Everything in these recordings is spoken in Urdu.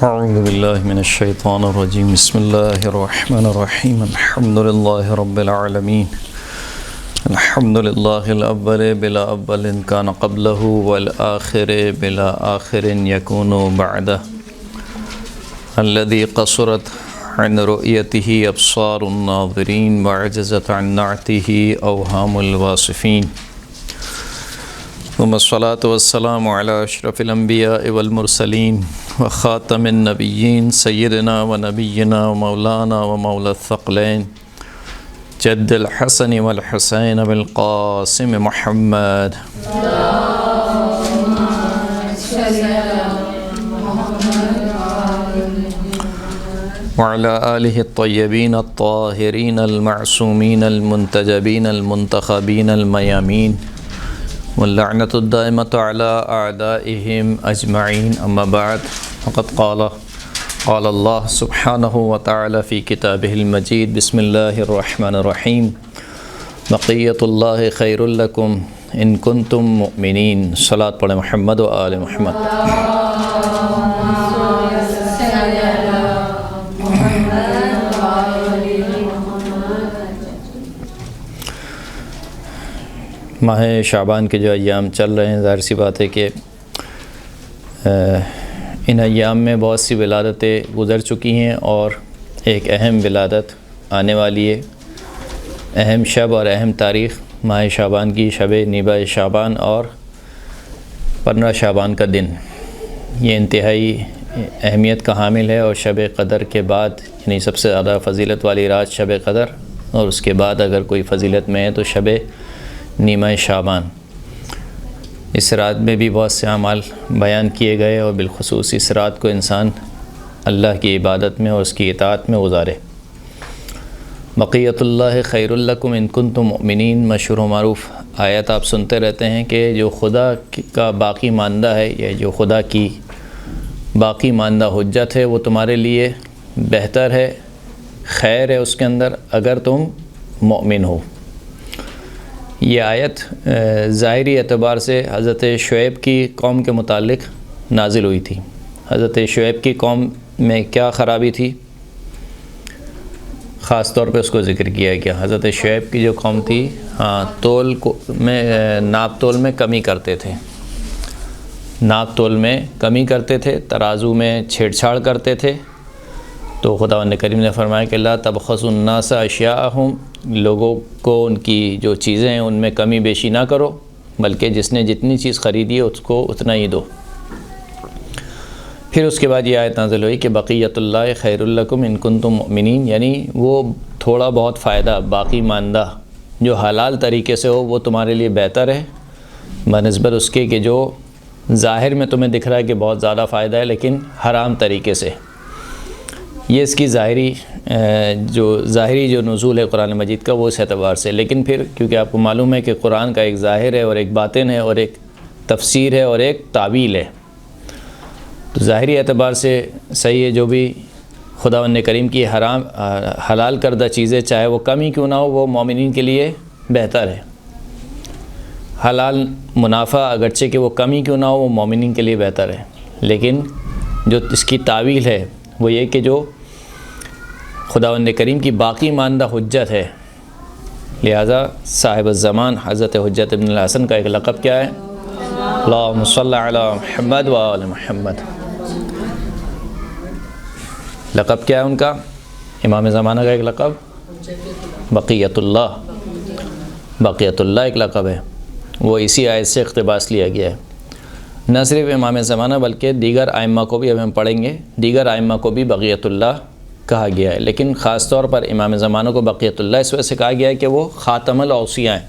اعوذ باللہ من الشیطان الرجیم بسم اللہ الرحمن الرحیم الحمد للہ رب العالمین الحمد للہ الاول بلا اول کان قبلہ والآخر بلا آخر یکون بعدہ الذی قصرت عن رؤیتہ ابصار الناظرین وعجزت عن نعتہ اوہام الواصفین ثم الصلاة والسلام على اشرف الانبیاء والمرسلین وخاتم النبیین سیدنا ونبینا ومولانا ومولا الثقلین جد الحسن والحسین بالقاسم محمد وعلى آلہ الطیبین الطاہرین المعصومین المنتجبین المنتخبین المیامین واللعنة الدائمة على أعدائهم أجمعين أما بعد فقد قال الله سبحانه وتعالى في كتابه المجيد بسم الله الرحمن الرحيم بقية الله خير لكم إن كنتم مؤمنين صلاة پڑھیں محمد و آل محمد. ماہ شعبان کے جو ایام چل رہے ہیں، ظاہر سی بات ہے کہ ان ایام میں بہت سی ولادتیں گزر چکی ہیں اور ایک اہم ولادت آنے والی ہے. اہم شب اور اہم تاریخ ماہ شعبان کی شب نیبہ شعبان اور 15 شعبان کا دن، یہ انتہائی اہمیت کا حامل ہے. اور شب قدر کے بعد یعنی سب سے زیادہ فضیلت والی رات شب قدر، اور اس کے بعد اگر کوئی فضیلت میں ہے تو شب نیمہ شعبان. اس رات میں بھی بہت سے اعمال بیان کیے گئے اور بالخصوص اس رات کو انسان اللہ کی عبادت میں اور اس کی اطاعت میں گزارے. بقیت اللہ خیر لکم ان کنتم مؤمنین مشہور و معروف آیت آپ سنتے رہتے ہیں کہ جو خدا کا باقی ماندہ ہے یا جو خدا کی باقی ماندہ حجت ہے وہ تمہارے لیے بہتر ہے، خیر ہے اس کے اندر اگر تم مؤمن ہو. یہ آیت ظاہری اعتبار سے حضرت شعیب کی قوم کے متعلق نازل ہوئی تھی. حضرت شعیب کی قوم میں کیا خرابی تھی، خاص طور پہ اس کو ذکر کیا گیا. حضرت شعیب کی جو قوم تھی تول میں ناپ تول میں کمی کرتے تھے، ناپ تول میں کمی کرتے تھے، ترازو میں چھیڑ چھاڑ کرتے تھے. تو خداوند کریم نے فرمایا کہ لا تبخسوا الناس اشیاءہم، لوگوں کو ان کی جو چیزیں ہیں ان میں کمی بیشی نہ کرو، بلکہ جس نے جتنی چیز خریدی ہے اس کو اتنا ہی دو. پھر اس کے بعد یہ آیت نازل ہوئی کہ بقیت اللہ خیر لکم ان کنتم مؤمنین، یعنی وہ تھوڑا بہت فائدہ باقی ماندہ جو حلال طریقے سے ہو وہ تمہارے لیے بہتر ہے بنسبت اس کے کہ جو ظاہر میں تمہیں دکھ رہا ہے کہ بہت زیادہ فائدہ ہے لیکن حرام طریقے سے. یہ اس کی ظاہری جو نزول ہے قرآن مجید کا وہ اس اعتبار سے. لیکن پھر کیونکہ آپ کو معلوم ہے کہ قرآن کا ایک ظاہر ہے اور ایک باطن ہے اور ایک تفسیر ہے اور ایک تعویل ہے، تو ظاہری اعتبار سے صحیح ہے جو بھی خداوند کریم کی حلال کردہ چیزیں چاہے وہ کم ہی کیوں نہ ہو وہ مومنین کے لیے بہتر ہے. حلال منافع اگرچہ کہ وہ کم ہی کیوں نہ ہو وہ مومنین کے لیے بہتر ہے. لیکن جو اس کی تعویل ہے وہ یہ کہ جو خداوند کریم کی باقی ماندہ حجت ہے، لہذا صاحب الزمان حضرت حجت ابن الحسن کا ایک لقب کیا ہے؟ اللہم صلی علی محمد و آل محمد. لقب کیا ہے ان کا؟ امام زمانہ کا ایک لقب بقیت اللہ. بقیت اللہ ایک لقب ہے، وہ اسی آیت سے اقتباس لیا گیا ہے. نہ صرف امام زمانہ بلکہ دیگر ائمہ کو بھی، اب ہم پڑھیں گے، دیگر ائمہ کو بھی بقیت اللہ کہا گیا ہے. لیکن خاص طور پر امام زمانہ کو بقیت اللہ اس وجہ سے کہا گیا ہے کہ وہ خاتم الاوصیاء ہیں.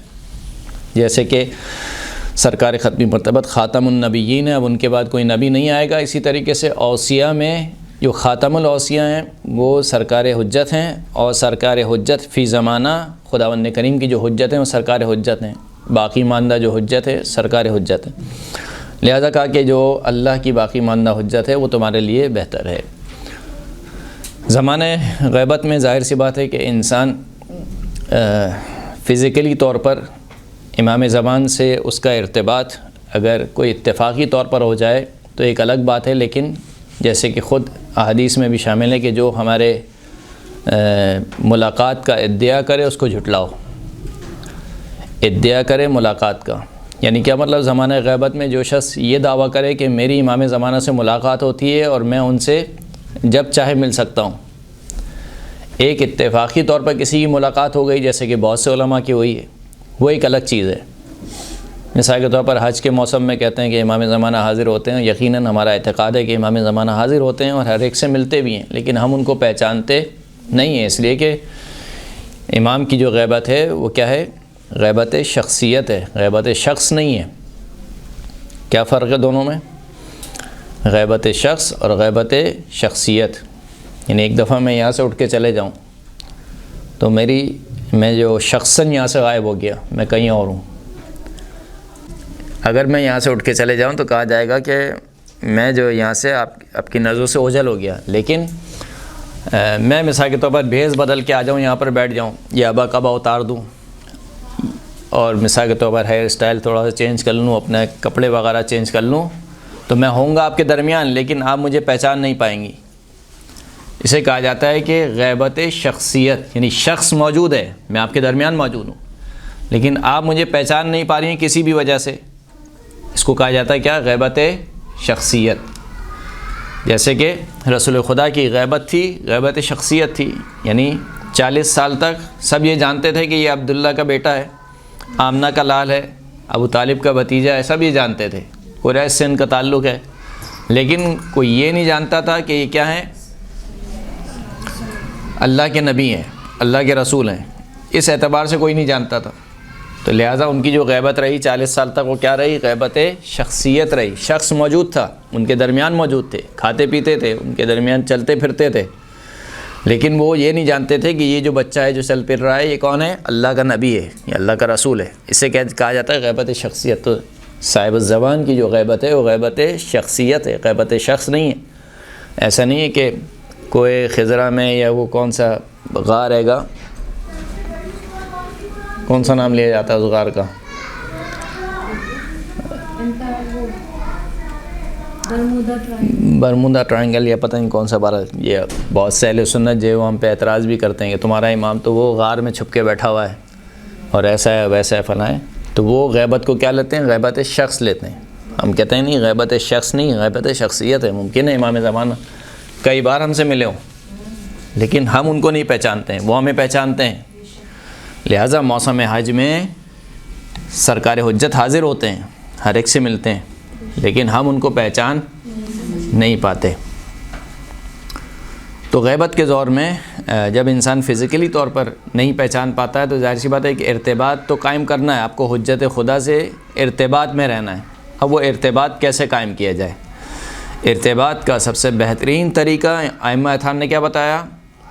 جیسے کہ سرکار ختمی مرتبت خاتم النبیین ہے، اب ان کے بعد کوئی نبی نہیں آئے گا، اسی طریقے سے اوصیاء میں جو خاتم الاوصیاء ہیں وہ سرکار حجت ہیں، اور سرکار حجت فی زمانہ خداوند کریم کی جو حجت ہیں وہ سرکار حجت ہیں، باقی ماندہ جو حجت ہے سرکار حجت ہے. لہذا کہا کہ جو اللہ کی باقی ماندہ حجت ہے وہ تمہارے لیے بہتر ہے. زمانہ غیبت میں ظاہر سی بات ہے کہ انسان فزیکلی طور پر امام زمان سے اس کا ارتباط اگر کوئی اتفاقی طور پر ہو جائے تو ایک الگ بات ہے، لیکن جیسے کہ خود احادیث میں بھی شامل ہے کہ جو ہمارے ملاقات کا ادعا کرے اس کو جھٹلاؤ. ادعا کرے ملاقات کا یعنی کیا مطلب؟ زمانہ غیبت میں جو شخص یہ دعویٰ کرے کہ میری امام زمانہ سے ملاقات ہوتی ہے اور میں ان سے جب چاہے مل سکتا ہوں. ایک اتفاقی طور پر کسی کی ملاقات ہو گئی جیسے کہ بہت سے علماء کی ہوئی ہے، وہ ایک الگ چیز ہے. مثال کے طور پر حج کے موسم میں کہتے ہیں کہ امام زمانہ حاضر ہوتے ہیں. یقیناً ہمارا اعتقاد ہے کہ امام زمانہ حاضر ہوتے ہیں اور ہر ایک سے ملتے بھی ہیں، لیکن ہم ان کو پہچانتے نہیں ہیں، اس لیے کہ امام کی جو غیبت ہے وہ کیا ہے؟ غیبت شخصیت ہے، غیبت شخص نہیں ہے. کیا فرق ہے دونوں میں؟ غیبت شخص اور غیبت شخصیت. یعنی ایک دفعہ میں یہاں سے اٹھ کے چلے جاؤں تو میں جو شخصاً یہاں سے غائب ہو گیا، میں کہیں اور ہوں. اگر میں یہاں سے اٹھ کے چلے جاؤں تو کہا جائے گا کہ میں جو یہاں سے آپ کی نظروں سے اوجھل ہو گیا. لیکن میں مثال کے طور پر بھیس بدل کے آ جاؤں، یہاں پر بیٹھ جاؤں یا ابا کبا اتار دوں اور مثال کے طور پر ہیئر اسٹائل تھوڑا سا چینج کر لوں، اپنے کپڑے وغیرہ چینج کر لوں، تو میں ہوں گا آپ کے درمیان لیکن آپ مجھے پہچان نہیں پائیں گی. اسے کہا جاتا ہے کہ غیبت شخصیت، یعنی شخص موجود ہے، میں آپ کے درمیان موجود ہوں لیکن آپ مجھے پہچان نہیں پا رہی ہیں کسی بھی وجہ سے. اس کو کہا جاتا ہے کیا؟ غیبت شخصیت. جیسے کہ رسول خدا کی غیبت تھی، غیبت شخصیت تھی. یعنی 40 سال تک سب یہ جانتے تھے کہ یہ عبداللہ کا بیٹا ہے، آمنہ کا لال ہے، ابو طالب کا بھتیجا ہے، سب یہ جانتے تھے، قریش سے ان کا تعلق ہے. لیکن کوئی یہ نہیں جانتا تھا کہ یہ کیا ہیں؟ اللہ کے نبی ہیں، اللہ کے رسول ہیں. اس اعتبار سے کوئی نہیں جانتا تھا. تو لہٰذا ان کی جو غیبت رہی 40 سال تک وہ کیا رہی؟ غیبت شخصیت رہی. شخص موجود تھا، ان کے درمیان موجود تھے، کھاتے پیتے تھے، ان کے درمیان چلتے پھرتے تھے، لیکن وہ یہ نہیں جانتے تھے کہ یہ جو بچہ ہے جو چل پھر رہا ہے یہ کون ہے؟ اللہ کا نبی ہے، یہ اللہ کا رسول ہے. اسے کہا جاتا ہے غیبت شخصیت. تو صاحب الزمان کی جو غیبت ہے وہ غیبت شخصیت ہے، غیبت شخص نہیں ہے. ایسا نہیں ہے کہ کوئی خضرہ میں یا وہ کون سا غار ہے گا، کون سا نام لیا جاتا ہے اس غار کا؟ برمودا ٹرائنگل یا پتہ نہیں کون سا بارہ. یہ بہت سے اہل سنت جو ہم پہ اعتراض بھی کرتے ہیں کہ تمہارا امام تو وہ غار میں چھپ کے بیٹھا ہوا ہے اور ایسا ہے ویسا ہے فلاں ہے. تو وہ غیبت کو کیا لیتے ہیں؟ غیبت شخص لیتے ہیں. ہم کہتے ہیں نہیں، غیبت شخص نہیں، غیبت شخصیت ہے. ممکن ہے امام زمانہ کئی بار ہم سے ملے ہوں لیکن ہم ان کو نہیں پہچانتے ہیں، وہ ہمیں پہچانتے ہیں. لہٰذا موسم حج میں سرکار حجت حاضر ہوتے ہیں، ہر ایک سے ملتے ہیں لیکن ہم ان کو پہچان نہیں پاتے. تو غیبت کے دور میں جب انسان فزیکلی طور پر نہیں پہچان پاتا ہے تو ظاہر سی بات ہے کہ ارتباط تو قائم کرنا ہے، آپ کو حجت خدا سے ارتباط میں رہنا ہے. اب وہ ارتباط کیسے قائم کیا جائے؟ ارتباط کا سب سے بہترین طریقہ ائمہ اطہار نے کیا بتایا؟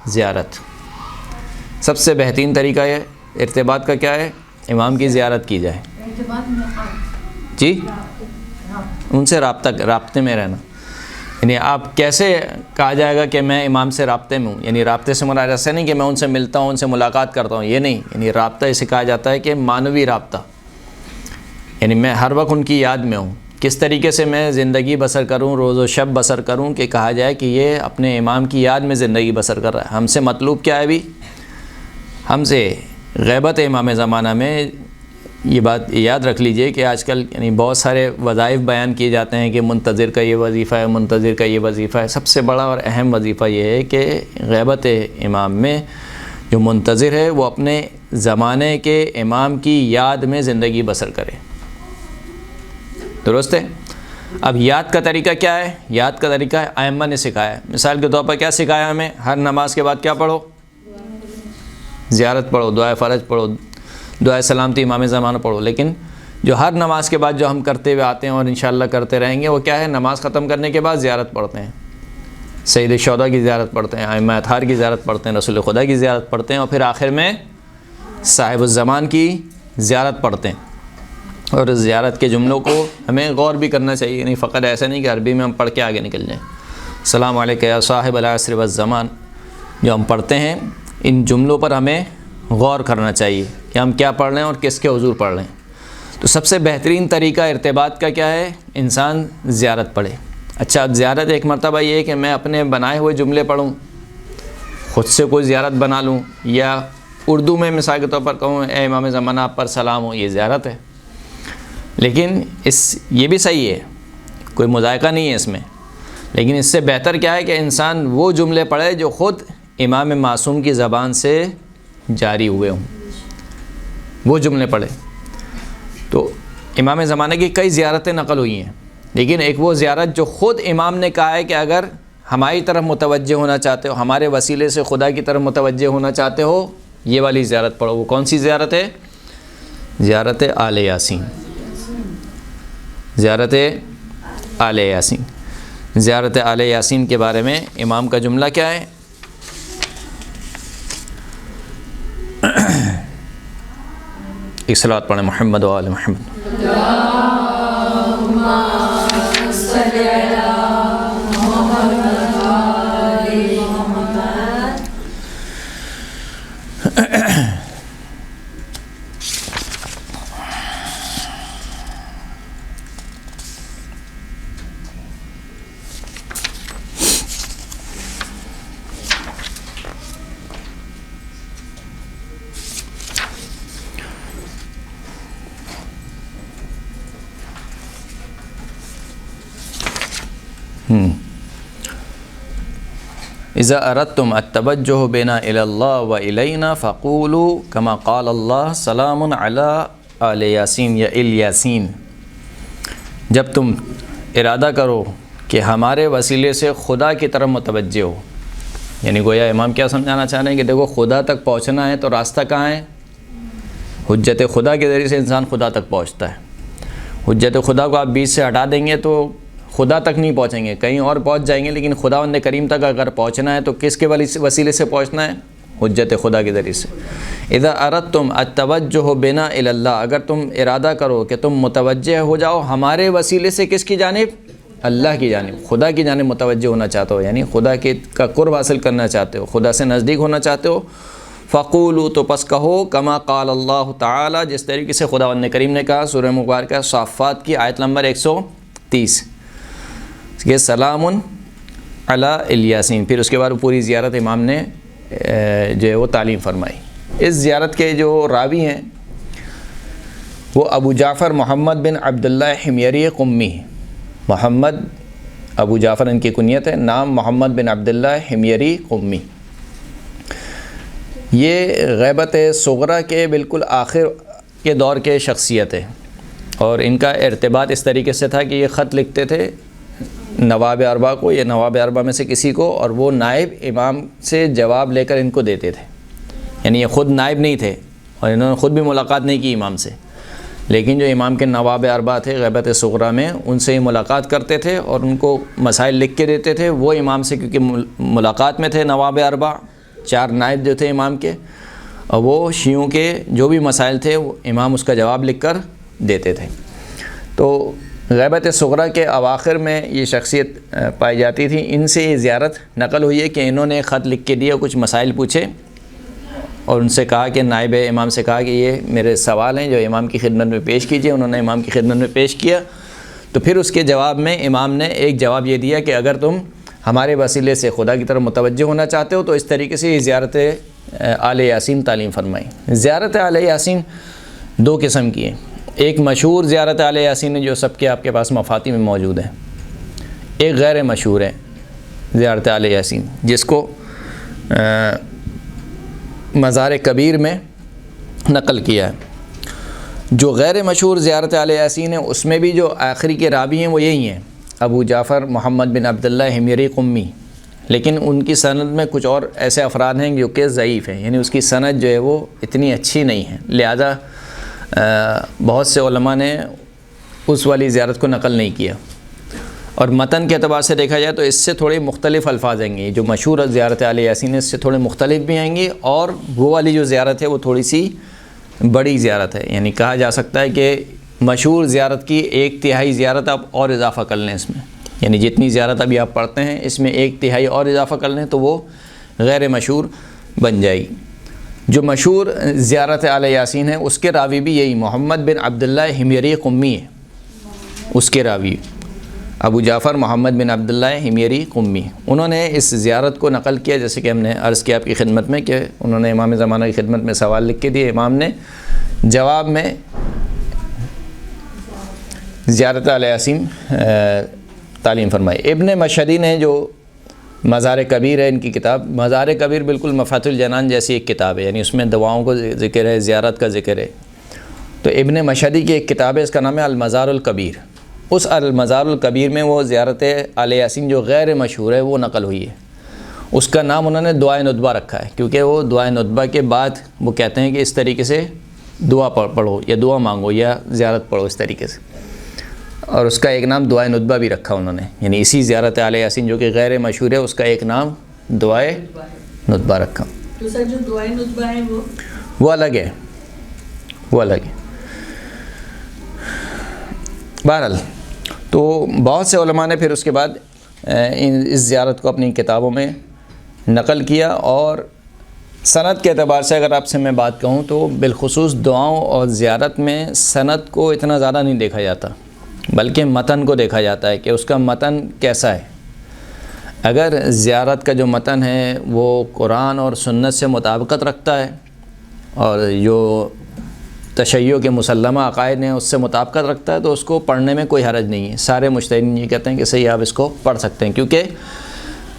زیارت. سب سے بہترین طریقہ ہے ارتباط کا کیا ہے؟ امام کی زیارت کی جائے. جی، ان سے رابطے میں رہنا. یعنی آپ کیسے کہا جائے گا کہ میں امام سے رابطے میں ہوں؟ یعنی رابطے سے مراد ایسا نہیں کہ میں ان سے ملتا ہوں، ان سے ملاقات کرتا ہوں، یہ نہیں. یعنی رابطہ اسے کہا جاتا ہے کہ معنوی رابطہ. یعنی میں ہر وقت ان کی یاد میں ہوں. کس طریقے سے میں زندگی بسر کروں، روز و شب بسر کروں کہ کہا جائے کہ یہ اپنے امام کی یاد میں زندگی بسر کر رہا ہے. ہم سے مطلوب کیا ہے ابھی؟ ہم سے غیبت امام زمانہ میں. یہ بات یاد رکھ لیجئے کہ آج کل یعنی بہت سارے وظائف بیان کیے جاتے ہیں کہ منتظر کا یہ وظیفہ ہے، منتظر کا یہ وظیفہ ہے. سب سے بڑا اور اہم وظیفہ یہ ہے کہ غیبت امام میں جو منتظر ہے وہ اپنے زمانے کے امام کی یاد میں زندگی بسر کرے. درست ہے؟ اب یاد کا طریقہ کیا ہے؟ یاد کا طریقہ ائمہ نے سکھایا ہے. مثال کے طور پر کیا سکھایا ہمیں؟ ہر نماز کے بعد کیا پڑھو؟ زیارت پڑھو، دعائے فرج پڑھو، دعائے سلامتی امام زمانہ پڑھو. لیکن جو ہر نماز کے بعد جو ہم کرتے ہوئے آتے ہیں اور انشاءاللہ کرتے رہیں گے وہ کیا ہے؟ نماز ختم کرنے کے بعد زیارت پڑھتے ہیں، سید الشہداء کی زیارت پڑھتے ہیں، ائمہ اطہار کی زیارت پڑھتے ہیں، رسول خدا کی زیارت پڑھتے ہیں اور پھر آخر میں صاحب الزمان کی زیارت پڑھتے ہیں. اور اس زیارت کے جملوں کو ہمیں غور بھی کرنا چاہیے. نہیں فقط ایسا نہیں کہ عربی میں ہم پڑھ کے آگے نکل جائیں. السلام علیکم یا صاحب العصر والزمان جو ہم پڑھتے ہیں ان جملوں پر ہمیں غور کرنا چاہیے کہ ہم کیا پڑھ رہے ہیں اور کس کے حضور پڑھ رہے ہیں. تو سب سے بہترین طریقہ ارتباط کا کیا ہے؟ انسان زیارت پڑھے. اچھا، اب زیارت ایک مرتبہ یہ ہے کہ میں اپنے بنائے ہوئے جملے پڑھوں، خود سے کوئی زیارت بنا لوں، یا اردو میں مثال کے طور پر کہوں اے امام زمانہ آپ پر سلام ہو، یہ زیارت ہے۔ لیکن یہ بھی صحیح ہے، کوئی مذائقہ نہیں ہے اس میں، لیکن اس سے بہتر کیا ہے کہ انسان وہ جملے پڑھے جو خود امام معصوم کی زبان سے جاری ہوئے ہوں، وہ جملے پڑھے۔ تو امام زمانہ کی کئی زیارتیں نقل ہوئی ہیں، لیکن ایک وہ زیارت جو خود امام نے کہا ہے کہ اگر ہماری طرف متوجہ ہونا چاہتے ہو، ہمارے وسیلے سے خدا کی طرف متوجہ ہونا چاہتے ہو، یہ والی زیارت پڑھو۔ وہ کون سی زیارت ہے؟ زیارت آل یاسین، زیارت آل یاسین۔ زیارت آل یاسین کے بارے میں امام کا جملہ کیا ہے؟ ایک صلوات پڑھیں محمد و آل محمد۔ اذا اردتم التوجہ بنا الی اللہ و الینا فقولوا کما قال اللہ سلام علی آل یاسین یا الیاسین۔ جب تم ارادہ کرو کہ ہمارے وسیلے سے خدا کی طرف متوجہ ہو، یعنی گویا امام کیا سمجھانا چاہ رہے ہیں کہ دیکھو خدا تک پہنچنا ہے تو راستہ کہاں ہے؟ حجت خدا کے ذریعے سے انسان خدا تک پہنچتا ہے۔ حجت خدا کو آپ بیچ سے ہٹا دیں گے تو خدا تک نہیں پہنچیں گے، کہیں اور پہنچ جائیں گے، لیکن خداوند کریم تک اگر پہنچنا ہے تو کس کے وسیلے سے پہنچنا ہے؟ حجت خدا کے ذریعے سے۔ اذا اردتم التوجہ بنا الی اللہ، اگر تم ارادہ کرو کہ تم متوجہ ہو جاؤ ہمارے وسیلے سے کس کی جانب؟ اللہ کی جانب، خدا کی جانب متوجہ ہونا چاہتے ہو، یعنی خدا کا قرب حاصل کرنا چاہتے ہو، خدا سے نزدیک ہونا چاہتے ہو، فقولوا تو پس کہو کما قال اللہ تعالی، جس طریقے سے خداوند کریم نے کہا سورہ مبارکہ صافات کی آیت نمبر 130 کہ سلام علی الیاسین۔ پھر اس کے بعد پوری زیارت امام نے جو ہے وہ تعلیم فرمائی۔ اس زیارت کے جو راوی ہیں وہ ابو جعفر محمد بن عبداللہ حمیری قمی، محمد ابو جعفر ان کی کنیت ہے، نام محمد بن عبداللہ حمیری قمی۔ یہ غیبت صغرا کے بالکل آخر کے دور کے شخصیت ہے، اور ان کا ارتباط اس طریقے سے تھا کہ یہ خط لکھتے تھے نواب اربعہ کو یا نواب اربعہ میں سے کسی کو، اور وہ نائب امام سے جواب لے کر ان کو دیتے تھے۔ یعنی یہ خود نائب نہیں تھے اور انہوں نے خود بھی ملاقات نہیں کی امام سے، لیکن جو امام کے نواب اربعہ تھے غیبت صغرا میں، ان سے ملاقات کرتے تھے اور ان کو مسائل لکھ کے دیتے تھے۔ وہ امام سے کیونکہ ملاقات میں تھے نواب اربعہ، 4 نائب جو تھے امام کے، اور وہ شیعوں کے جو بھی مسائل تھے وہ امام اس کا جواب لکھ کر دیتے تھے۔ تو غیبت صغرا کے اواخر میں یہ شخصیت پائی جاتی تھی۔ ان سے یہ زیارت نقل ہوئی ہے کہ انہوں نے خط لکھ کے دیا، کچھ مسائل پوچھے اور ان سے کہا کہ نائب امام سے کہا کہ یہ میرے سوال ہیں جو امام کی خدمت میں پیش کیجئے۔ انہوں نے امام کی خدمت میں پیش کیا، تو پھر اس کے جواب میں امام نے ایک جواب یہ دیا کہ اگر تم ہمارے وسیلے سے خدا کی طرف متوجہ ہونا چاہتے ہو تو اس طریقے سے یہ زیارت آل یاسین تعلیم فرمائی۔ زیارت آل یاسین 2 قسم کی ہیں، ایک مشہور زیارت آل یاسین ہے جو سب کے آپ کے پاس مفاتی میں موجود ہے، ایک غیر مشہور ہے زیارت آل یاسین جس کو مزار کبیر میں نقل کیا ہے۔ جو غیر مشہور زیارت آل یاسین ہے اس میں بھی جو آخری کے راوی ہیں وہ یہی ہیں، ابو جعفر محمد بن عبداللہ حمیری قمی، لیکن ان کی سند میں کچھ اور ایسے افراد ہیں جو کہ ضعیف ہیں، یعنی اس کی سند جو ہے وہ اتنی اچھی نہیں ہے، لہذا بہت سے علماء نے اس والی زیارت کو نقل نہیں کیا۔ اور متن کے اعتبار سے دیکھا جائے تو اس سے تھوڑے مختلف الفاظ آئیں گے، جو مشہور زیارت آل یاسین ہے اس سے تھوڑے مختلف بھی آئیں گے، اور وہ والی جو زیارت ہے وہ تھوڑی سی بڑی زیارت ہے، یعنی کہا جا سکتا ہے کہ مشہور زیارت کی 1/3 زیارت آپ اور اضافہ کر لیں اس میں، یعنی جتنی زیارت ابھی آپ پڑھتے ہیں اس میں 1/3 اور اضافہ کر لیں تو وہ غیر مشہور بن جائے گی۔ جو مشہور زیارت آل یاسین ہے اس کے راوی بھی یہی محمد بن عبداللہ حمیری قمی ہے، اس کے راوی ابو جعفر محمد بن عبداللہ حمیری قمی، انہوں نے اس زیارت کو نقل کیا، جیسے کہ ہم نے عرض کیا آپ کی خدمت میں کہ انہوں نے امام زمانہ کی خدمت میں سوال لکھ کے دیے، امام نے جواب میں زیارت علیہ یاسین تعلیم فرمائی۔ ابن مشہدی نے جو مزار کبیر ہے ان کی کتاب، مزار کبیر بالکل مفاتح الجنان جیسی ایک کتاب ہے، یعنی اس میں دعاؤں کا ذکر ہے، زیارت کا ذکر ہے۔ تو ابن مشہدی کی ایک کتاب ہے، اس کا نام ہے المزار الکبیر۔ اس المزار الکبیر میں وہ زیارت علیہ یاسین جو غیر مشہور ہے وہ نقل ہوئی ہے۔ اس کا نام انہوں نے دعائے ندبہ رکھا ہے، کیونکہ وہ دعائے ندبہ کے بعد وہ کہتے ہیں کہ اس طریقے سے دعا پڑھو یا دعا مانگو یا زیارت پڑھو اس طریقے سے، اور اس کا ایک نام دعائے ندبہ بھی رکھا انہوں نے، یعنی اسی زیارت علیہ یاسین جو کہ غیر مشہور ہے اس کا ایک نام دعائے ندبہ رکھا۔ تو سر جو دعائے ندبہ ہے وہ الگ ہے، وہ الگ ہے۔ بہرحال تو بہت سے علماء نے پھر اس کے بعد اس زیارت کو اپنی کتابوں میں نقل کیا، اور سند کے اعتبار سے اگر آپ سے میں بات کہوں تو بالخصوص دعاؤں اور زیارت میں سند کو اتنا زیادہ نہیں دیکھا جاتا، بلکہ متن کو دیکھا جاتا ہے کہ اس کا متن کیسا ہے۔ اگر زیارت کا جو متن ہے وہ قرآن اور سنت سے مطابقت رکھتا ہے اور جو تشیع کے مسلمہ عقائد ہیں اس سے مطابقت رکھتا ہے تو اس کو پڑھنے میں کوئی حرج نہیں ہے۔ سارے مجتہدین یہ کہتے ہیں کہ صحیح آپ اس کو پڑھ سکتے ہیں، کیونکہ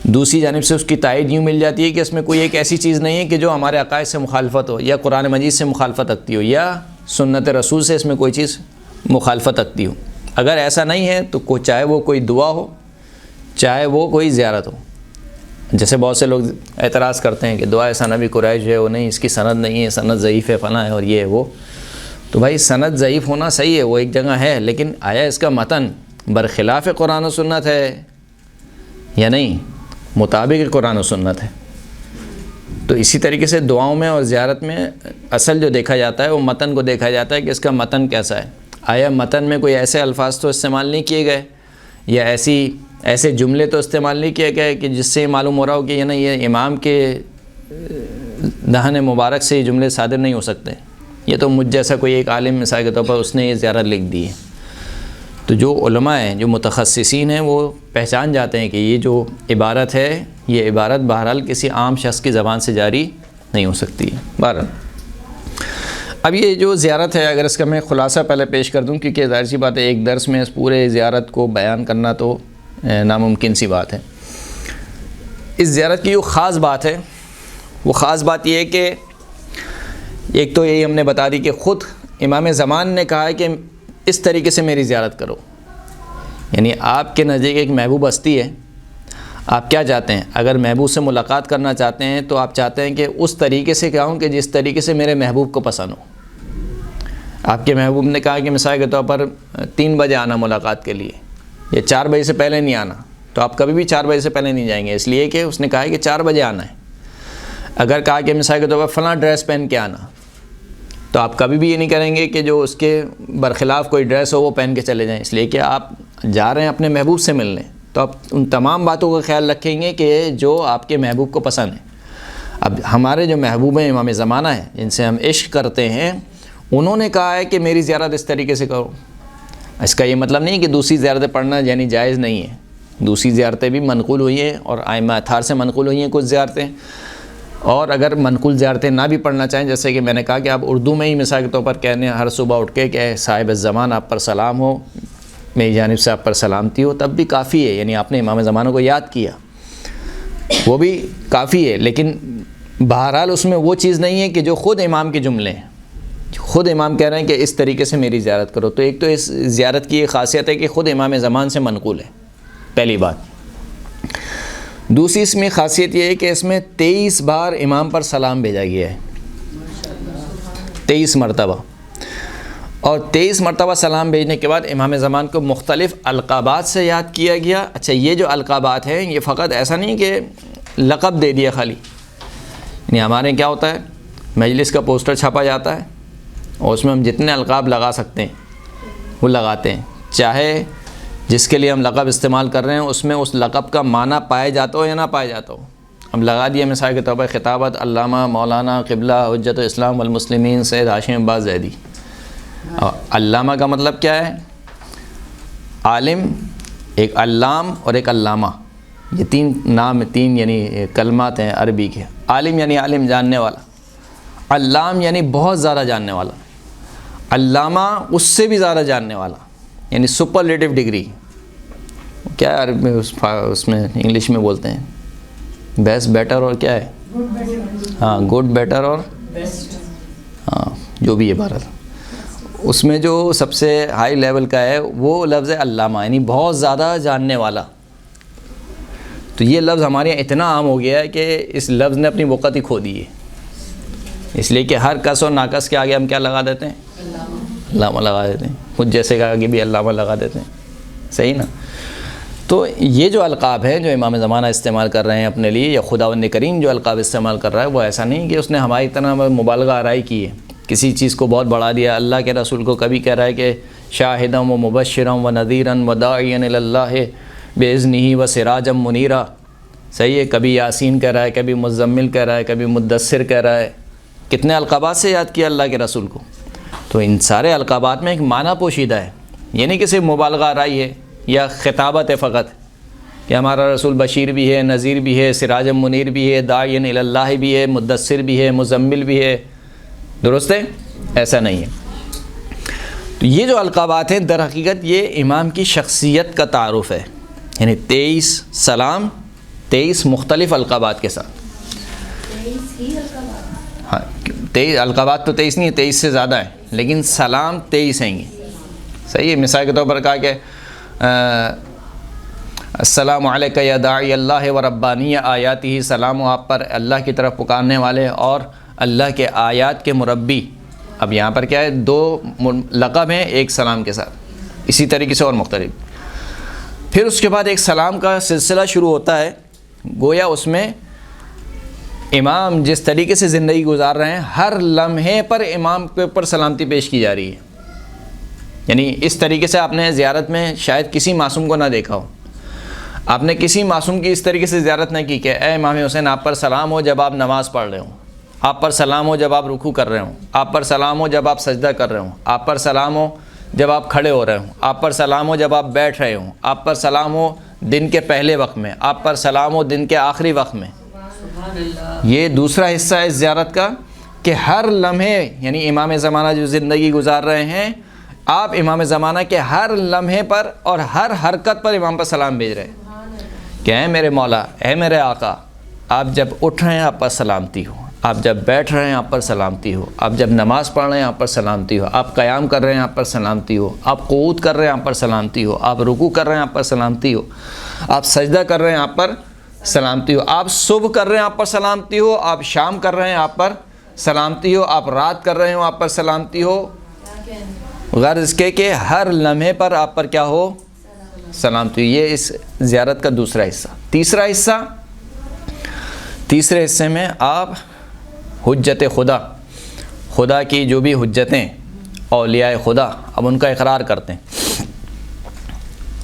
دوسری جانب سے اس کی تائید یوں مل جاتی ہے کہ اس میں کوئی ایک ایسی چیز نہیں ہے کہ جو ہمارے عقائد سے مخالفت ہو یا قرآن مجید سے مخالفت رکھتی ہو یا سنت رسول سے اس میں کوئی چیز مخالفت رکھتی ہو۔ اگر ایسا نہیں ہے تو چاہے وہ کوئی دعا ہو چاہے وہ کوئی زیارت ہو، جیسے بہت سے لوگ اعتراض کرتے ہیں کہ دعا ثنوی قریش جو ہے وہ نہیں، اس کی سند نہیں ہے، سند ضعیف ہے، فلاں ہے اور یہ ہے وہ۔ تو بھائی سند ضعیف ہونا صحیح ہے، وہ ایک جگہ ہے، لیکن آیا اس کا متن برخلاف قرآن و سنت ہے یا نہیں؟ مطابق قرآن و سنت ہے۔ تو اسی طریقے سے دعاؤں میں اور زیارت میں اصل جو دیکھا جاتا ہے وہ متن کو دیکھا جاتا ہے کہ اس کا متن کیسا ہے۔ آیا متن میں کوئی ایسے الفاظ تو استعمال نہیں کیے گئے یا ایسے جملے تو استعمال نہیں کیے گئے کہ جس سے یہ معلوم ہو رہا ہو کہ یہ نہیں، یہ امام کے دہن مبارک سے یہ جملے صادر نہیں ہو سکتے، یہ تو مجھ جیسا کوئی ایک عالم مثال کے طور پر اس نے یہ زیارت لکھ دی ہے۔ تو جو علماء ہیں، جو متخصصین ہیں، وہ پہچان جاتے ہیں کہ یہ جو عبارت ہے یہ عبارت بہرحال کسی عام شخص کی زبان سے جاری نہیں ہو سکتی۔ بہرحال اب یہ جو زیارت ہے، اگر اس کا میں خلاصہ پہلے پیش کر دوں، کیونکہ ظاہر سی بات ہے ایک درس میں اس پورے زیارت کو بیان کرنا تو ناممکن سی بات ہے۔ اس زیارت کی جو خاص بات ہے وہ خاص بات یہ ہے کہ ایک تو یہی ہم نے بتا دی کہ خود امام زمان نے کہا ہے کہ اس طریقے سے میری زیارت کرو، یعنی آپ کے نزدیک ایک محبوب ہستی ہے، آپ کیا چاہتے ہیں؟ اگر محبوب سے ملاقات کرنا چاہتے ہیں تو آپ چاہتے ہیں کہ اس طریقے سے کہوں کہ جس طریقے سے میرے محبوب کو پسند ہو۔ آپ کے محبوب نے کہا کہ مثال کے طور پر 3 بجے آنا ملاقات کے لیے یا 4 بجے سے پہلے نہیں آنا، تو آپ کبھی بھی 4 بجے سے پہلے نہیں جائیں گے، اس لیے کہ اس نے کہا ہے کہ 4 بجے آنا ہے۔ اگر کہا کہ مثال کے طور پر فلاں ڈریس پہن کے آنا، تو آپ کبھی بھی یہ نہیں کریں گے کہ جو اس کے برخلاف کوئی ڈریس ہو وہ پہن کے چلے جائیں، اس لیے کہ آپ جا رہے ہیں اپنے محبوب سے ملنے، تو آپ ان تمام باتوں کا خیال رکھیں گے کہ جو آپ کے محبوب کو پسند ہے۔ اب ہمارے جو محبوب ہیں امام زمانہ ہیں جن سے ہم عشق کرتے ہیں، انہوں نے کہا ہے کہ میری زیارت اس طریقے سے کرو۔ اس کا یہ مطلب نہیں کہ دوسری زیارتیں پڑھنا یعنی جائز نہیں ہے، دوسری زیارتیں بھی منقول ہوئی ہیں اور ائمہ اطہار سے منقول ہوئی ہیں کچھ زیارتیں، اور اگر منقول زیارتیں نہ بھی پڑھنا چاہیں، جیسے کہ میں نے کہا کہ آپ اردو میں ہی مثال کے طور پر کہنے ہر صبح اٹھ کے کہ صاحب الزمان آپ پر سلام ہو، میری جانب سے آپ پر سلامتی ہو، تب بھی کافی ہے، یعنی آپ نے امام زمانہ کو یاد کیا، وہ بھی کافی ہے۔ لیکن بہرحال اس میں وہ چیز نہیں ہے کہ جو خود امام کے جملے ہیں، خود امام کہہ رہے ہیں کہ اس طریقے سے میری زیارت کرو۔ تو ایک تو اس زیارت کی یہ خاصیت ہے کہ خود امام زمان سے منقول ہے، پہلی بات۔ دوسری اس میں خاصیت یہ ہے کہ اس میں 23 بار امام پر سلام بھیجا گیا ہے، 23 مرتبہ، اور 23 مرتبہ سلام بھیجنے کے بعد امام زمان کو مختلف القابات سے یاد کیا گیا۔ اچھا، یہ جو القابات ہیں یہ فقط ایسا نہیں کہ لقب دے دیا خالی، یعنی ہمارے کیا ہوتا ہے مجلس کا پوسٹر چھاپا جاتا ہے اور اس میں ہم جتنے القاب لگا سکتے ہیں وہ لگاتے ہیں، چاہے جس کے لیے ہم لقب استعمال کر رہے ہیں اس میں اس لقب کا معنی پایا جاتا ہو یا نہ پایا جاتا ہو۔ اب لگا دیا مثال کے طور پر خطابت علامہ مولانا قبلہ حجت الاسلام والمسلمین سید ہاشم عباس زیدی۔ علامہ کا مطلب کیا ہے؟ عالم ایک علام اور ایک علامہ، یہ تین نام، تین یعنی کلمات ہیں عربی کے۔ عالم یعنی عالم جاننے والا، علام یعنی بہت زیادہ جاننے والا، علامہ اس سے بھی زیادہ جاننے والا، یعنی سپرلیٹو ڈگری۔ کیا ہے عربی میں اس میں انگلش میں بولتے ہیں؟ بیسٹ، بیٹر اور کیا ہے؟ ہاں، گڈ، بیٹر اور ہاں جو بھی عبارت، اس میں جو سب سے ہائی لیول کا ہے وہ لفظ ہے علامہ، یعنی بہت زیادہ جاننے والا۔ تو یہ لفظ ہمارے یہاں اتنا عام ہو گیا ہے کہ اس لفظ نے اپنی وقت ہی کھو دی ہے، اس لیے کہ ہر کس اور ناقص کے آگے ہم کیا لگا دیتے ہیں؟ علامہ لگا دیتے ہیں، خود جیسے کے آگے بھی علامہ لگا دیتے ہیں، صحیح نا؟ تو یہ جو القاب ہیں جو امام زمانہ استعمال کر رہے ہیں اپنے لیے، یا خداوند کریم جو القاب استعمال کر رہا ہے، وہ ایسا نہیں کہ اس نے ہماری طرح مبالغہ آرائی کی ہے، کسی چیز کو بہت بڑھا دیا۔ اللہ کے رسول کو کبھی کہہ رہا ہے کہ شاہدم و مبشرم و نذیرن و داعین الی اللہ باذنہ و سراجم منیرا، صحیح ہے؟ کبھی یاسین کہہ رہا ہے، کبھی مزمل کہہ رہا ہے، کبھی مدثر کہہ رہا ہے۔ کتنے القابات سے یاد کیا اللہ کے رسول کو؟ تو ان سارے القابات میں ایک معنی پوشیدہ ہے، یہ نہیں کہ صرف مبالغہ آرائی ہے یا خطابت ہے فقط کہ ہمارا رسول بشیر بھی ہے، نذیر بھی ہے، سراج منیر بھی ہے، داعین الی اللہ بھی ہے، مدثر بھی ہے، مزمل بھی ہے، درست ہے؟ ایسا نہیں ہے۔ تو یہ جو القابات ہیں در حقیقت یہ امام کی شخصیت کا تعارف ہے، یعنی 23 سلام 23 مختلف القابات کے ساتھ۔ 23 ہی القابات؟ ہاں، 23 القابات تو 23 نہیں ہے، 23 سے زیادہ ہیں، لیکن سلام 23 ہیں گے، صحیح ہے؟ مثال کے طور پر کہا کہ السلام علیکہ یا داعی اللہ و ربانی آیاتہ، سلام ہو آپ پر اللہ کی طرف پکارنے والے اور اللہ کے آیات کے مربی۔ اب یہاں پر کیا ہے؟ 2 لقب ہیں ایک سلام کے ساتھ، اسی طریقے سے اور مختلف۔ پھر اس کے بعد ایک سلام کا سلسلہ شروع ہوتا ہے، گویا اس میں امام جس طریقے سے زندگی گزار رہے ہیں ہر لمحے پر امام کے اوپر سلامتی پیش کی جا رہی ہے، یعنی اس طریقے سے آپ نے زیارت میں شاید کسی معصوم کو نہ دیکھا ہو، آپ نے کسی معصوم کی اس طریقے سے زیارت نہ کی کہ اے امام حسین آپ پر سلام ہو جب آپ نماز پڑھ رہے ہوں، آپ پر سلام ہو جب آپ رکوع کر رہے ہوں، آپ پر سلام ہو جب آپ سجدہ کر رہے ہوں، آپ پر سلام ہو جب آپ کھڑے ہو رہے ہوں، آپ پر سلام ہو جب آپ بیٹھ رہے ہوں، آپ پر سلام ہو دن کے پہلے وقت میں، آپ پر سلام ہو دن کے آخری وقت میں۔ یہ دوسرا حصہ ہے اس زیارت کا کہ ہر لمحے، یعنی امام زمانہ جو زندگی گزار رہے ہیں، آپ امام زمانہ کے ہر لمحے پر اور ہر حرکت پر امام پر سلام بھیج رہے ہیں کہ اے میرے مولا، اے میرے آقا، آپ جب اٹھ رہے ہیں آپ پر سلامتی ہو، آپ جب بیٹھ رہے ہیں آپ پر سلامتی ہو، آپ جب نماز پڑھ رہے ہیں آپ پر سلامتی ہو، آپ قیام کر رہے ہیں آپ پر سلامتی ہو، آپ قعود کر رہے ہیں آپ پر سلامتی ہو، آپ رکوع کر رہے ہیں آپ پر سلامتی ہو، آپ سجدہ کر رہے ہیں آپ پر سلامتی ہو، آپ صبح کر رہے ہیں آپ پر سلامتی ہو، آپ شام کر رہے ہیں آپ پر سلامتی ہو، آپ رات کر رہے ہو آپ پر سلامتی ہو، غرض اس کے کہ ہر لمحے پر آپ پر کیا ہو؟ سلامتی۔ یہ اس زیارت کا دوسرا حصہ۔ تیسرا حصہ، تیسرے حصے میں آپ حجت خدا، خدا کی جو بھی حجتیں، اولیاء خدا، اب ان کا اقرار کرتے ہیں۔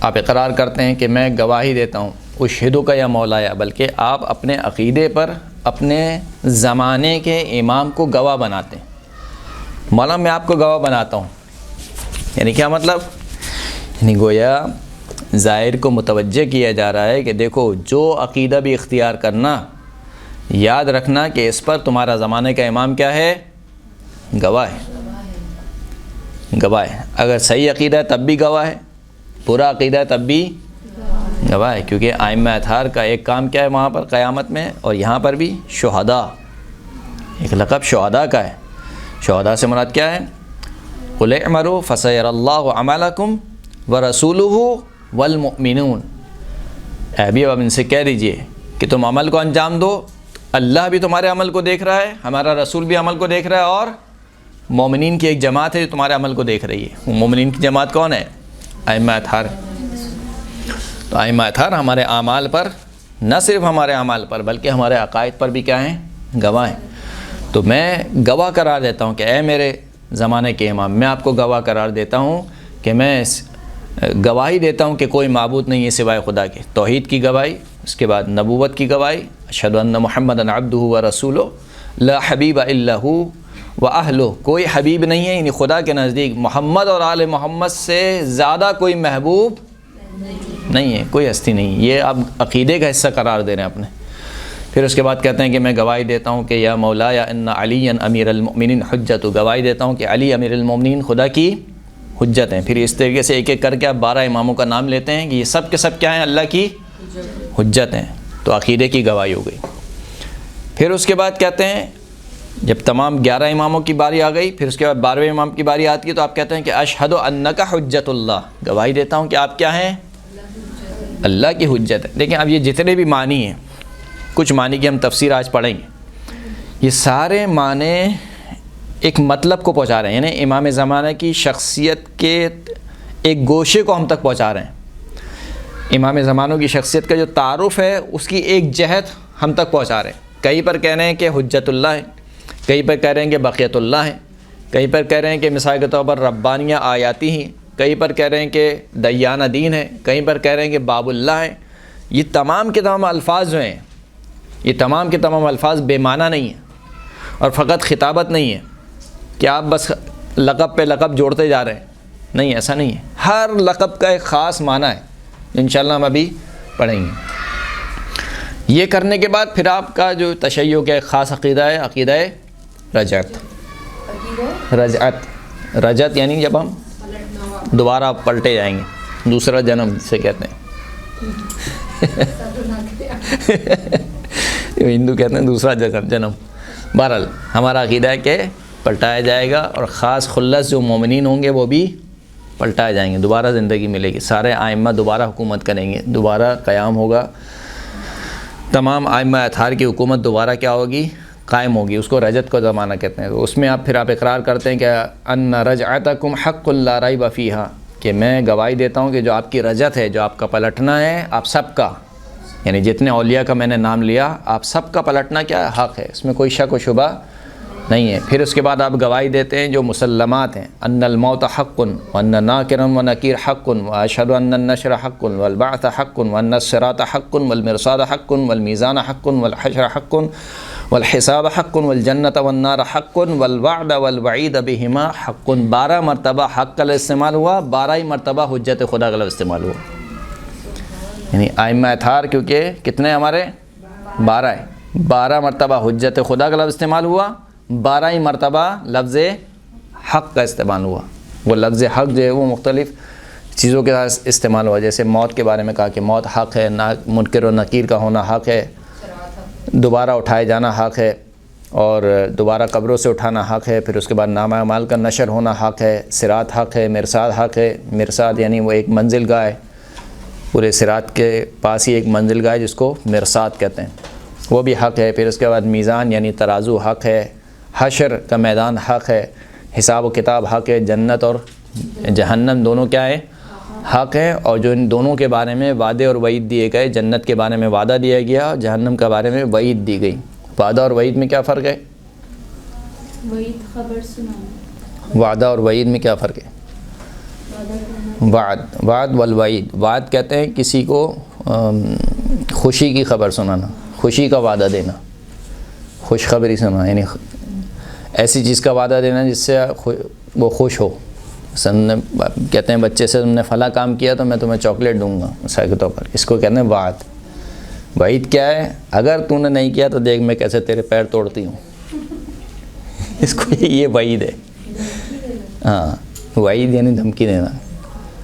آپ اقرار کرتے ہیں کہ میں گواہی دیتا ہوں، اشہدو کا یا مولایا، بلکہ آپ اپنے عقیدے پر اپنے زمانے کے امام کو گواہ بناتے ہیں۔ مولا میں آپ کو گواہ بناتا ہوں، یعنی کیا مطلب؟ یعنی گویا ظاہر کو متوجہ کیا جا رہا ہے کہ دیکھو جو عقیدہ بھی اختیار کرنا، یاد رکھنا کہ اس پر تمہارا زمانے کا امام کیا ہے؟ گواہ ہے، گواہ ہے۔ اگر صحیح عقیدہ ہے تب بھی گواہ ہے، برا عقیدہ ہے تب بھی گواہ ہے، کیونکہ ائمہ اطہار کا ایک کام کیا ہے وہاں پر قیامت میں، اور یہاں پر بھی شہداء، ایک لقب شہداء کا ہے۔ شہداء سے مراد کیا ہے؟ قُلِ اعْمَلُوا فَسَيَرَى اللَّهُ عَمَلَكُمْ وَرَسُولُهُ وَالْمُؤْمِنُونَ۔ اے ابھی اب ان سے کہہ دیجئے کہ تم عمل کو انجام دو، اللہ بھی تمہارے عمل کو دیکھ رہا ہے، ہمارا رسول بھی عمل کو دیکھ رہا ہے، اور مومنین کی ایک جماعت ہے جو تمہارے عمل کو دیکھ رہی ہے۔ وہ مومنین کی جماعت کون ہے؟ ائمہ اطہار۔ تو ائمہ اطہار ہمارے اعمال پر، نہ صرف ہمارے اعمال پر بلکہ ہمارے عقائد پر بھی کیا ہیں؟ گواہ ہیں۔ تو میں گواہ قرار دیتا ہوں کہ اے میرے زمانے کے امام، میں آپ کو گواہ قرار دیتا ہوں کہ میں گواہی دیتا ہوں کہ کوئی معبود نہیں ہے سوائے خدا کے، توحید کی گواہی، اس کے بعد نبوت کی گواہی، اشہدو ان محمدًا عبدہ ورسولہ لا حبیب الا ہو واہلہ، کوئی حبیب نہیں ہے یعنی خدا کے نزدیک محمد اور آل محمد سے زیادہ کوئی محبوب نہیں ہے، کوئی ہستی نہیں، یہ آپ عقیدے کا حصہ قرار دے رہے ہیں اپنے۔ پھر اس کے بعد کہتے ہیں کہ میں گواہی دیتا ہوں کہ یا مولا یا ان علی امیر المؤمنین حجت، گواہی دیتا ہوں کہ علی امیر المؤمنین خدا کی حجت ہیں۔ پھر اس طریقے سے ایک ایک کر کے آپ 12 اماموں کا نام لیتے ہیں کہ یہ سب کے سب کیا ہیں؟ اللہ کی حجت ہیں۔ تو عقیدے کی گواہی ہو گئی۔ پھر اس کے بعد کہتے ہیں جب تمام 11 اماموں کی باری آ گئی، پھر اس کے بعد 12ویں امام کی باری آتی ہے تو آپ کہتے ہیں کہ اشہد انک حجت اللہ، گواہی دیتا ہوں کہ آپ کیا ہیں؟ اللہ کی حجت ہے۔ دیکھیں اب یہ جتنے بھی معنی ہیں، کچھ معنی کی ہم تفسیر آج پڑھیں گے، یہ سارے معنی ایک مطلب کو پہنچا رہے ہیں، یعنی امام زمانہ کی شخصیت کے ایک گوشے کو ہم تک پہنچا رہے ہیں۔ امام زمانوں کی شخصیت کا جو تعارف ہے اس کی ایک جہت ہم تک پہنچا رہے ہیں۔ کہیں پر کہہ رہے ہیں کہ حجت اللہ ہے، کہیں پر کہہ رہے ہیں کہ بقیت اللہ ہے، کہیں پر کہہ رہے ہیں کہ مثال کے طور پر ربانیہ آیاتی ہیں، کہیں پر کہہ رہے ہیں کہ دیانہ دین ہے، کہیں پر کہہ رہے ہیں کہ باب اللہ ہے۔ یہ تمام کے تمام الفاظ جو ہیں، یہ تمام کے تمام الفاظ بے معنی نہیں ہیں، اور فقط خطابت نہیں ہے کہ آپ بس لقب پہ لقب جوڑتے جا رہے ہیں، نہیں، ایسا نہیں ہے۔ ہر لقب کا ایک خاص معنی ہے، انشاءاللہ ہم ابھی پڑھیں گے۔ یہ کرنے کے بعد پھر آپ کا جو تشیع کا ایک خاص عقیدہ ہے، عقیدہ رجعت۔ رجعت یعنی جب ہم دوبارہ پلٹے جائیں گے، دوسرا جنم سے کہتے ہیں، ہندو کہتے ہیں دوسرا جنم۔ بہرحال ہمارا عقیدہ ہے کہ پلٹایا جائے گا، اور خاص خلص جو مومنین ہوں گے وہ بھی پلٹائے جائیں گے، دوبارہ زندگی ملے گی، سارے آئمہ دوبارہ حکومت کریں گے، دوبارہ قیام ہوگا، تمام آئمہ اطہار کی حکومت دوبارہ کیا ہوگی؟ قائم ہوگی۔ اس کو رجعت کا زمانہ کہتے ہیں۔ تو اس میں پھر آپ اقرار کرتے ہیں کہ ان رجعتکم حق لا ریب فیہا، کہ میں گواہی دیتا ہوں کہ جو آپ کی رجعت ہے، جو آپ کا پلٹنا ہے، آپ سب کا، یعنی جتنے اولیاء کا میں نے نام لیا، آپ سب کا پلٹنا کیا ہے؟ حق ہے، اس میں کوئی شک و شبہ نہیں ہے۔ پھر اس کے بعد آپ گواہی دیتے ہیں جو مسلمات ہیں، ان الموت حق وان ناکر و نکیر حق واشہد ان النشر حق والبعث حق وان الصراط حق والمرصاد حق والمیزان حق والحشر حق والحساب حق والجنت والنار حق والوعد والوعید بہما حق۔ 12 مرتبہ حق کا لفظ استعمال ہوا، 12 ہی مرتبہ حجت خدا کا لفظ استعمال ہوا، یعنی آئمہ اطہار کیونکہ کتنے ہمارے؟ 12 ہے، 12 مرتبہ حجت خدا کا لفظ استعمال ہوا، 12 ہی مرتبہ لفظ حق کا استعمال ہوا۔ وہ لفظ حق جو ہے وہ مختلف چیزوں کے ساتھ استعمال ہوا، جیسے موت کے بارے میں کہا کہ موت حق ہے، منکر و نکیر کا ہونا حق ہے، دوبارہ اٹھائے جانا حق ہے، اور دوبارہ قبروں سے اٹھانا حق ہے، پھر اس کے بعد نامہ اعمال کا نشر ہونا حق ہے، صراط حق ہے، مرصاد حق ہے۔ مرصاد یعنی وہ ایک منزل گاہ ہے، پورے صراط کے پاس ہی ایک منزل گاہ ہے جس کو مرصاد کہتے ہیں، وہ بھی حق ہے۔ پھر اس کے بعد میزان یعنی ترازو حق ہے، حشر کا میدان حق ہے، حساب و کتاب حق ہے، جنت اور جہنم دونوں کیا ہے؟ حق ہے۔ اور جو ان دونوں کے بارے میں وعدے اور وعید دیے گئے، جنت کے بارے میں وعدہ دیا گیا اور جہنم کے بارے میں وعید دی گئی۔ وعدہ اور وعید میں کیا فرق ہے؟ وعید خبر سنانا، وعدہ اور وعید میں کیا فرق ہے؟ وعد والوعید، وعد کہتے ہیں کسی کو خوشی کی خبر سنانا، خوشی کا وعدہ دینا، خوشخبری سنانا، یعنی ایسی چیز کا وعدہ دینا جس سے وہ خوش ہو۔ کہتے ہیں بچے سے تم نے فلاں کام کیا تو میں تمہیں چاکلیٹ دوں گا مثال کے طور پر، اس کو کہتے ہیں وعد۔ وعید کیا ہے؟ اگر تو نے نہیں کیا تو دیکھ میں کیسے تیرے پیر توڑتی ہوں، اس کو یہ وعید ہے۔ ہاں، وعید یعنی دھمکی دینا۔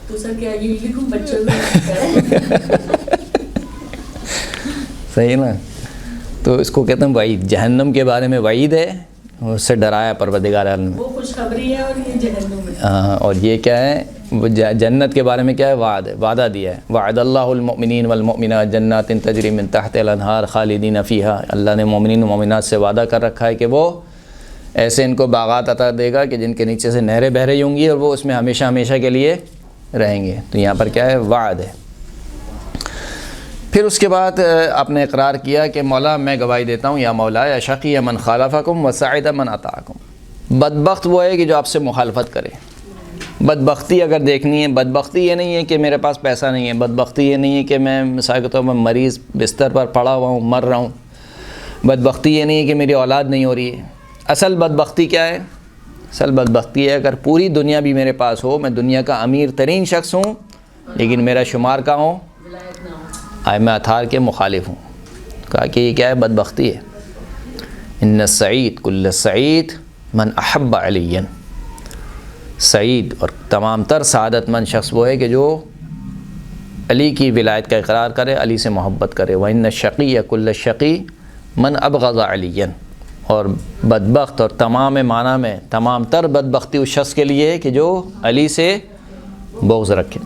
تو سر کیا یہ لکھوں بچوں کو؟ صحیح نا؟ تو اس کو کہتے ہیں وعید۔ جہنم کے بارے میں وعید ہے، اس سے ڈرایا پروردگار عالم نے، وہ خوشخبری ہے، اور یہ جہنم ہے۔ ہاں، اور یہ کیا ہے؟ وہ جنت کے بارے میں کیا ہے؟ وعد ہے، وعدہ دیا ہے۔ وعد اللہ المؤمنین والمؤمنات جنات تجری من تحت الانہار خالدین فیہا، اللہ نے مومنین و مومنات سے وعدہ کر رکھا ہے کہ وہ ایسے ان کو باغات عطا دے گا کہ جن کے نیچے سے نہریں بہہ رہی ہوں گی، اور وہ اس میں ہمیشہ ہمیشہ کے لیے رہیں گے۔ تو یہاں پر کیا ہے؟ وعد ہے۔ پھر اس کے بعد آپ نے اقرار کیا کہ مولا میں گواہی دیتا ہوں، یا مولا یا شقی من خالفکم وسعید من اطاعکم، بدبخت وہ ہے کہ جو آپ سے مخالفت کرے۔ بدبختی اگر دیکھنی ہے، بدبختی یہ نہیں ہے کہ میرے پاس پیسہ نہیں ہے، بدبختی یہ نہیں ہے کہ میں مثال کے طور پر مریض بستر پر پڑا ہوا ہوں، مر رہا ہوں، بدبختی یہ نہیں ہے کہ میری اولاد نہیں ہو رہی ہے۔ اصل بدبختی کیا ہے؟ اصل بدبختی ہے اگر پوری دنیا بھی میرے پاس ہو، میں دنیا کا امیر ترین شخص ہوں، لیکن میرا شمار کہاں ہو؟ ولایت نہ ہو. ائمہ اطہار کے مخالف ہوں. کہا کہ یہ کیا ہے؟ بدبختی ہے. ان السعید کل سعید من احب علی. سعید اور تمام تر سعادت مند شخص وہ ہے کہ جو علی کی ولایت کا اقرار کرے، علی سے محبت کرے. وَإِنَّ الشَّقِيَّ كُلَّ الشَّقِي مَنْ أَبْغَضَ عَلِيًّا. اور بدبخت اور تمام معنی میں تمام تر بدبختی اس شخص کے لیے ہے کہ جو علی سے بغض رکھے.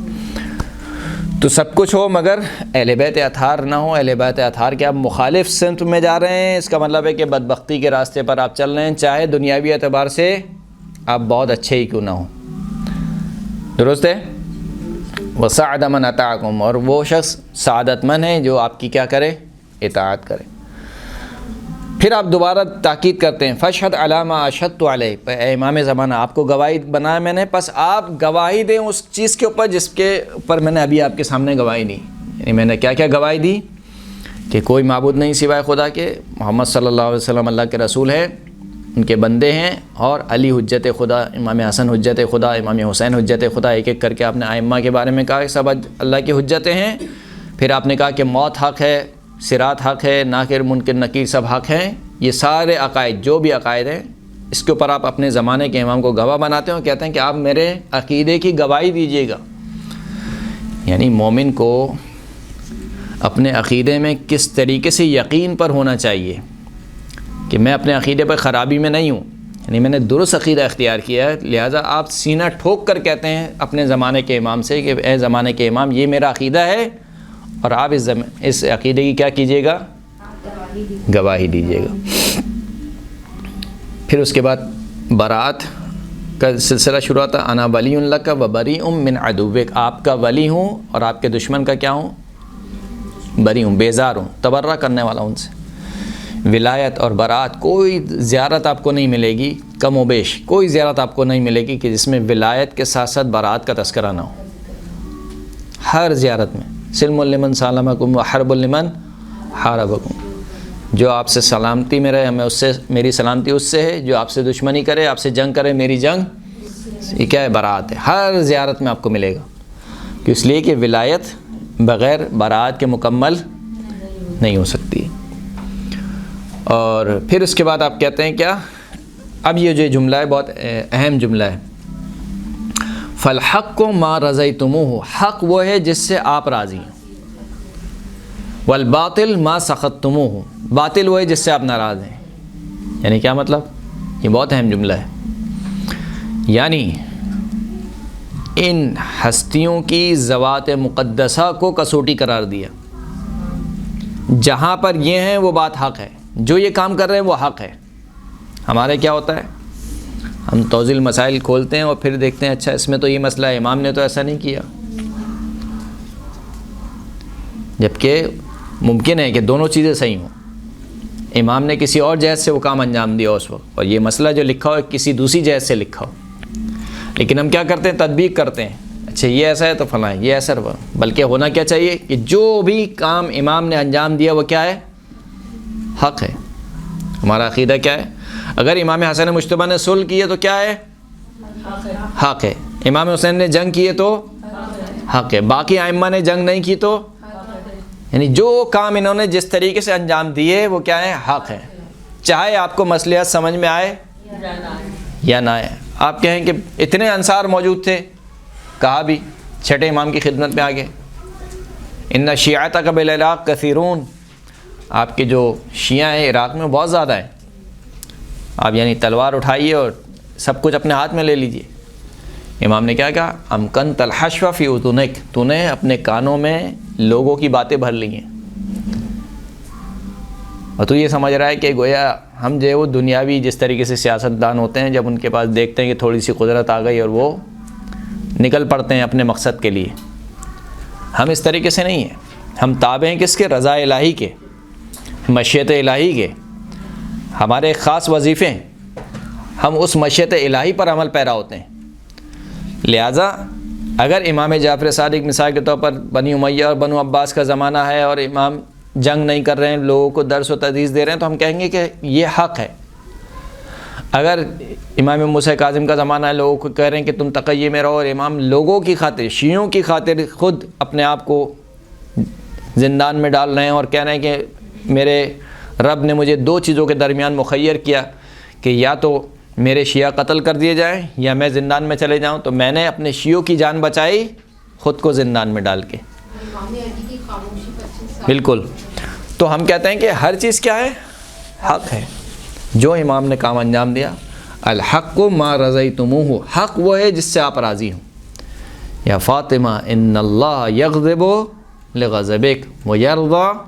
تو سب کچھ ہو مگر اہل بیت اطہار نہ ہو. اہل بیت اطہار کے آپ مخالف سمت میں جا رہے ہیں، اس کا مطلب ہے کہ بدبختی کے راستے پر آپ چل رہے ہیں، چاہے دنیاوی اعتبار سے آپ بہت اچھے ہی کیوں نہ ہوں. درست ہے؟ وَسَعَدَ مَنْ أَطَاعَكُمْ. اور وہ شخص سعادت مند ہے جو آپ کی کیا کرے؟ اطاعت کرے. پھر آپ دوبارہ تاکید کرتے ہیں فَاشْهَدْ عَلَىٰ مَا أَشْهَدتُّ عَلَيْهِ. اے امام زمانہ، آپ کو گواہی بنایا میں نے، پس آپ گواہی دیں اس چیز کے اوپر جس کے اوپر میں نے ابھی آپ کے سامنے گواہی دی. یعنی میں نے کیا کیا گواہی دی؟ کہ کوئی معبود نہیں سوائے خدا کے، محمد صلی اللہ علیہ وسلم اللہ کے رسول ہے، ان کے بندے ہیں، اور علی حجت خدا، امام حسن حجت خدا، امام حسین حجت خدا. ایک ایک کر کے آپ نے ائمہ کے بارے میں کہا کہ سب اللہ کی حجتیں ہیں. پھر آپ نے کہا کہ موت حق ہے، صراط حق ہے، ناکر منکر نکیر سب حق ہیں. یہ سارے عقائد جو بھی عقائد ہیں اس کے اوپر آپ اپنے زمانے کے امام کو گواہ بناتے ہیں اور کہتے ہیں کہ آپ میرے عقیدے کی گواہی دیجیے گا. یعنی مومن کو اپنے عقیدے میں کس طریقے سے یقین پر ہونا چاہیے کہ میں اپنے عقیدے پر خرابی میں نہیں ہوں، یعنی میں نے درست عقیدہ اختیار کیا ہے. لہٰذا آپ سینہ ٹھوک کر کہتے ہیں اپنے زمانے کے امام سے کہ اے زمانے کے امام، یہ میرا عقیدہ ہے اور آپ اس عقیدے کی کیا کیجیے گا؟ گواہی دیجیے گا. پھر اس کے بعد برات کا سلسلہ شروع ہوتا. انا ولی لک و بریء من عدوک. آپ کا ولی ہوں اور آپ کے دشمن کا کیا ہوں؟ بری ہوں، بیزار ہوں، تبرہ کرنے والا ہوں ان سے. ولایت اور برات، کوئی زیارت آپ کو نہیں ملے گی، کم و بیش کوئی زیارت آپ کو نہیں ملے گی کہ جس میں ولایت کے ساتھ ساتھ برات کا تذکرہ نہ ہو. ہر زیارت میں سلم لمن سالمکم و حرب لمن حاربکم. جو آپ سے سلامتی میں رہے ہمیں اس سے، میری سلامتی اس سے ہے. جو آپ سے دشمنی کرے، آپ سے جنگ کرے، میری جنگ. یہ کیا ہے؟ برات ہے. ہر زیارت میں آپ کو ملے گا. کہ اس لیے کہ ولایت بغیر برات کے مکمل نہیں ہو سکتی. اور پھر اس کے بعد آپ کہتے ہیں کیا؟ اب یہ جو جملہ ہے بہت اہم جملہ ہے. فالحق ما رضیتموہ. حق وہ ہے جس سے آپ راضی ہیں. والباطل ما سخطتموہ. باطل وہ ہے جس سے آپ ناراض ہیں. یعنی کیا مطلب؟ یہ بہت اہم جملہ ہے. یعنی ان ہستیوں کی ذوات مقدسہ کو کسوٹی قرار دیا. جہاں پر یہ ہیں وہ بات حق ہے، جو یہ کام کر رہے ہیں وہ حق ہے. ہمارے کیا ہوتا ہے؟ ہم توضیح مسائل کھولتے ہیں اور پھر دیکھتے ہیں اچھا اس میں تو یہ مسئلہ ہے، امام نے تو ایسا نہیں کیا. جبکہ ممکن ہے کہ دونوں چیزیں صحیح ہوں. امام نے کسی اور جہت سے وہ کام انجام دیا اس وقت، اور یہ مسئلہ جو لکھا ہو کسی دوسری جہت سے لکھا ہو. لیکن ہم کیا کرتے ہیں؟ تطبیق کرتے ہیں. اچھا یہ ایسا ہے تو فلاں، یہ ایسا ہے. بلکہ ہونا کیا چاہیے کہ جو بھی کام امام نے انجام دیا وہ کیا ہے؟ حق ہے. ہمارا عقیدہ کیا ہے؟ اگر امام حسن مجتبیٰ نے صلح کی ہے تو کیا ہے؟ حق ہے. امام حسین نے جنگ کی ہے تو حق ہے. باقی ائمہ نے جنگ نہیں کی تو، یعنی جو کام انہوں نے جس طریقے سے انجام دیے وہ کیا ہے؟ حق ہے. چاہے آپ کو مصلحت سمجھ میں آئے یا نہ آئے. آپ کہیں کہ اتنے انصار موجود تھے، کہا بھی چھٹے امام کی خدمت میں آگے ان شیعتک بالعراق کثیرون. آپ کے جو شیعہ ہیں عراق میں بہت زیادہ ہیں. آپ یعنی تلوار اٹھائیے اور سب کچھ اپنے ہاتھ میں لے لیجئے. امام نے کیا کہا؟ امکنت الحشو فی اذنک. تو نے اپنے کانوں میں لوگوں کی باتیں بھر لی ہیں اور تو یہ سمجھ رہا ہے کہ گویا ہم جو ہے وہ دنیاوی جس طریقے سے سیاستدان ہوتے ہیں، جب ان کے پاس دیکھتے ہیں کہ تھوڑی سی قدرت آ گئی اور وہ نکل پڑتے ہیں اپنے مقصد کے لیے. ہم اس طریقے سے نہیں ہیں. ہم تابع ہیں کس کے؟ رضا الہی کے، مشیت الہی کے. ہمارے ایک خاص وظیفے ہیں، ہم اس مشیت الہی پر عمل پیرا ہوتے ہیں. لہٰذا اگر امام جعفر صادق مثال کے طور پر بنی امیہ اور بنو عباس کا زمانہ ہے اور امام جنگ نہیں کر رہے ہیں، لوگوں کو درس و تدریس دے رہے ہیں، تو ہم کہیں گے کہ یہ حق ہے. اگر امام موسیٰ کاظم کا زمانہ ہے، لوگوں کو کہہ رہے ہیں کہ تم تقیّ میں رہو، اور امام لوگوں کی خاطر، شیعوں کی خاطر خود اپنے آپ کو زندان میں ڈال رہے ہیں اور کہہ رہے ہیں کہ میرے رب نے مجھے 2 چیزوں کے درمیان مخیر کیا کہ یا تو میرے شیعہ قتل کر دیے جائیں یا میں زندان میں چلے جاؤں، تو میں نے اپنے شیعوں کی جان بچائی خود کو زندان میں ڈال کے۔ بالکل، تو ہم کہتے ہیں کہ ہر چیز کیا ہے؟ حق ہے۔ جو امام نے کام انجام دیا، الحق ما رضیتموہ، حق وہ ہے جس سے آپ راضی ہوں۔ یا فاطمہ ان اللہ یغضب لغضبک ویرضی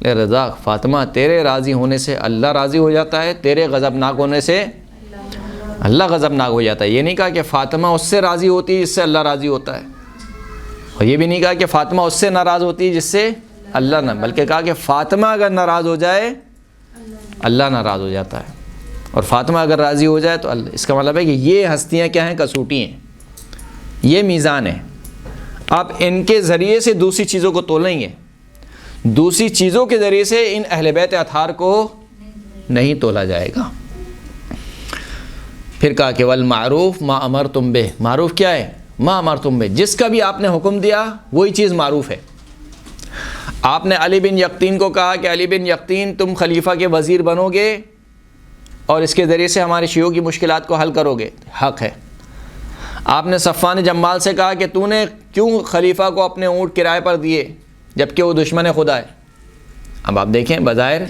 لرضاک، فاطمہ تیرے راضی ہونے سے اللہ راضی ہو جاتا ہے، تیرے غضبناک ہونے سے اللہ غضبناک ہو جاتا ہے۔ یہ نہیں کہا کہ فاطمہ اس سے راضی ہوتی ہے جس سے اللہ راضی ہوتا ہے، اور یہ بھی نہیں کہا کہ فاطمہ اس سے ناراض ہوتی ہے جس سے اللہ نہ، بلکہ کہا کہ فاطمہ اگر ناراض ہو جائے اللہ ناراض ہو جاتا ہے، اور فاطمہ اگر راضی ہو جائے تو اللہ۔ اس کا مطلب ہے کہ یہ ہستیاں کیا ہیں؟ کسوٹی ہیں، یہ میزان ہے۔ آپ ان کے ذریعے سے دوسری چیزوں کو تولیں گے، دوسری چیزوں کے ذریعے سے ان اہل بیت اطہار کو نہیں تولا جائے گا۔ پھر کہا کہ والمعروف ما امرتم بہ، معروف کیا ہے؟ ما امرتم بہ، جس کا بھی آپ نے حکم دیا وہی چیز معروف ہے۔ آپ نے علی بن یقطین کو کہا کہ علی بن یقطین تم خلیفہ کے وزیر بنو گے اور اس کے ذریعے سے ہمارے شیعوں کی مشکلات کو حل کرو گے، حق ہے۔ آپ نے صفوان جمال سے کہا کہ تو نے کیوں خلیفہ کو اپنے اونٹ کرائے پر دیے جبکہ وہ دشمن خدا ہے؟ اب آپ دیکھیں، بظاہر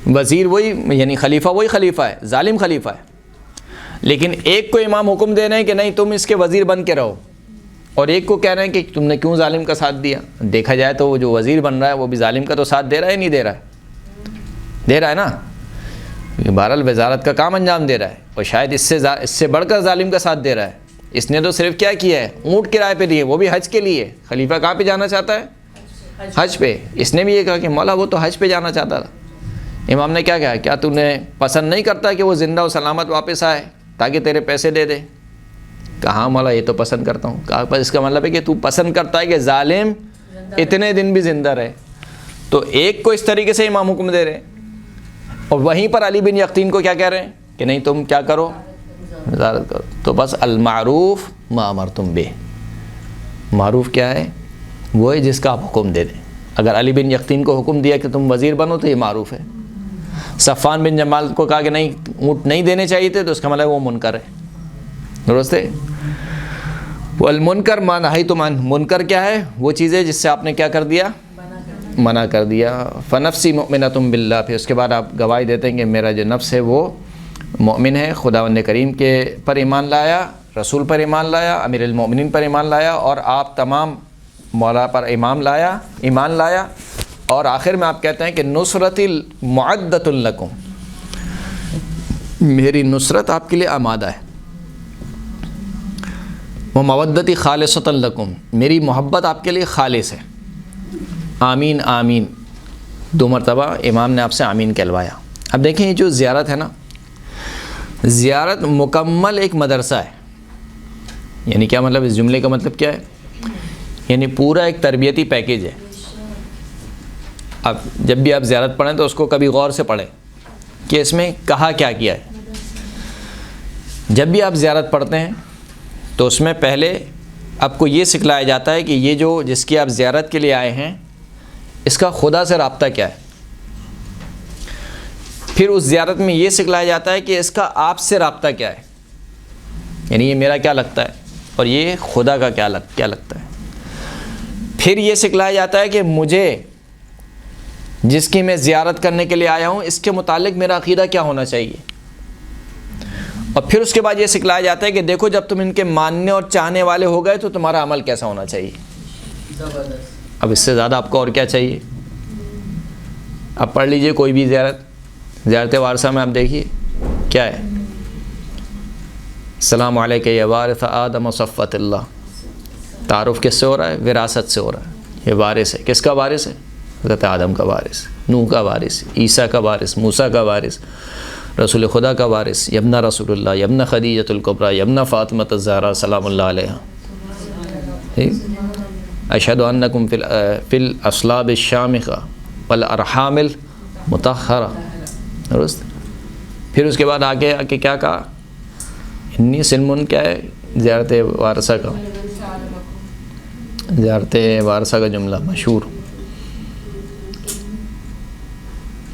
وزیر وہی، یعنی خلیفہ وہی خلیفہ ہے، ظالم خلیفہ ہے، لیکن ایک کو امام حکم دے رہے ہیں کہ نہیں تم اس کے وزیر بن کے رہو، اور ایک کو کہہ رہے ہیں کہ تم نے کیوں ظالم کا ساتھ دیا۔ دیکھا جائے تو وہ جو وزیر بن رہا ہے وہ بھی ظالم کا تو ساتھ دے رہا ہے، نہیں دے رہا ہے؟ دے رہا ہے نا، بہرحال وزارت کا کام انجام دے رہا ہے، اور شاید اس سے بڑھ کر ظالم کا ساتھ دے رہا ہے۔ اس نے تو صرف کیا کیا ہے؟ اونٹ کرائے پہ دیے، وہ بھی حج کے لیے۔ خلیفہ کہاں پہ جانا چاہتا ہے؟ حج پہ۔ اس نے بھی یہ کہا کہ مولا وہ تو حج پہ جانا چاہتا تھا۔ امام نے کیا کہا؟ کیا تو نے پسند نہیں کرتا کہ وہ زندہ و سلامت واپس آئے تاکہ تیرے پیسے دے دے؟ کہاں مولا یہ تو پسند کرتا ہوں۔ کہا پر اس کا مطلب ہے کہ تو پسند کرتا ہے کہ ظالم اتنے دن بھی زندہ رہے۔ تو ایک کو اس طریقے سے امام حکم دے رہے ہیں، اور وہیں پر علی بن یقطین کو کیا کہہ رہے ہیں کہ نہیں تم کیا کرو؟ وزارت کرو۔ تو بس المعروف ما امرتم بہ، معروف کیا ہے؟ وہ ہے جس کا آپ حکم دے دیں۔ اگر علی بن یقطین کو حکم دیا کہ تم وزیر بنو تو یہ معروف ہے۔ صفوان بن جمال کو کہا کہ نہیں اونٹ نہیں دینے چاہیے تھے، تو اس کا مطلب وہ منکر ہے، درست ہے۔ والمنکر ما نہیتم عنہ، منکر کیا ہے؟ وہ چیز ہے جس سے آپ نے کیا کر دیا؟ منع کر دیا۔ فنفسی مؤمنۃ باللہ، پھر اس کے بعد آپ گواہی دیتے ہیں کہ میرا جو نفس ہے وہ مومن ہے، خداوند کریم کے پر ایمان لایا، رسول پر ایمان لایا، امیر المومنین پر ایمان لایا، اور آپ تمام مولا پر ایمان لایا، اور آخر میں آپ کہتے ہیں کہ نصرتی معدۃ لکم، میری نصرت آپ کے لیے آمادہ ہے، ومودتی خالصۃ لکم، میری محبت آپ کے لیے خالص ہے۔ آمین آمین، 2 مرتبہ امام نے آپ سے آمین کہلوایا۔ اب دیکھیں یہ جو زیارت ہے نا، زیارت مکمل ایک مدرسہ ہے۔ یعنی کیا مطلب؟ اس جملے کا مطلب کیا ہے؟ یعنی پورا ایک تربیتی پیکیج ہے۔ اب جب بھی آپ زیارت پڑھیں تو اس کو کبھی غور سے پڑھیں کہ اس میں کہا کیا کیا ہے۔ جب بھی آپ زیارت پڑھتے ہیں تو اس میں پہلے آپ کو یہ سکھلایا جاتا ہے کہ یہ جو جس کی آپ زیارت کے لیے آئے ہیں اس کا خدا سے رابطہ کیا ہے۔ پھر اس زیارت میں یہ سکھلایا جاتا ہے کہ اس کا آپ سے رابطہ کیا ہے، یعنی یہ میرا کیا لگتا ہے اور یہ خدا کا کیا لگتا ہے۔ پھر یہ سکھلایا جاتا ہے کہ مجھے جس کی میں زیارت کرنے کے لیے آیا ہوں اس کے متعلق میرا عقیدہ کیا ہونا چاہیے، اور پھر اس کے بعد یہ سکھلایا جاتا ہے کہ دیکھو جب تم ان کے ماننے اور چاہنے والے ہو گئے تو تمہارا عمل کیسا ہونا چاہیے۔ اب اس سے زیادہ آپ کو اور کیا چاہیے؟ اب پڑھ لیجئے کوئی بھی زیارت وارثہ میں آپ دیکھیے کیا ہے، السلام علیکہ یا وارث آدم صفوۃ اللہ، تعارف کس سے ہو رہا ہے؟ وراثت سے ہو رہا ہے۔ یہ وارث ہے، کس کا وارث ہے؟ حضرت آدم کا وارث، نوح کا وارث، عیسیٰ کا وارث، موسیٰ کا وارث، رسول خدا کا وارث، یبن رسول اللہ، یبن خدیجۃ الکبریٰ، یبن فاطمۃ الزہرا سلام اللہ علیہا، اشہد انکم فی الاصلاب الشامخہ والارحام المطہرہ، درست۔ پھر اس کے بعد آگے کیا کہا؟ انی سلمن، کیا ہے زیارت وارثہ کا؟ زیارت وارثہ کا جملہ مشہور.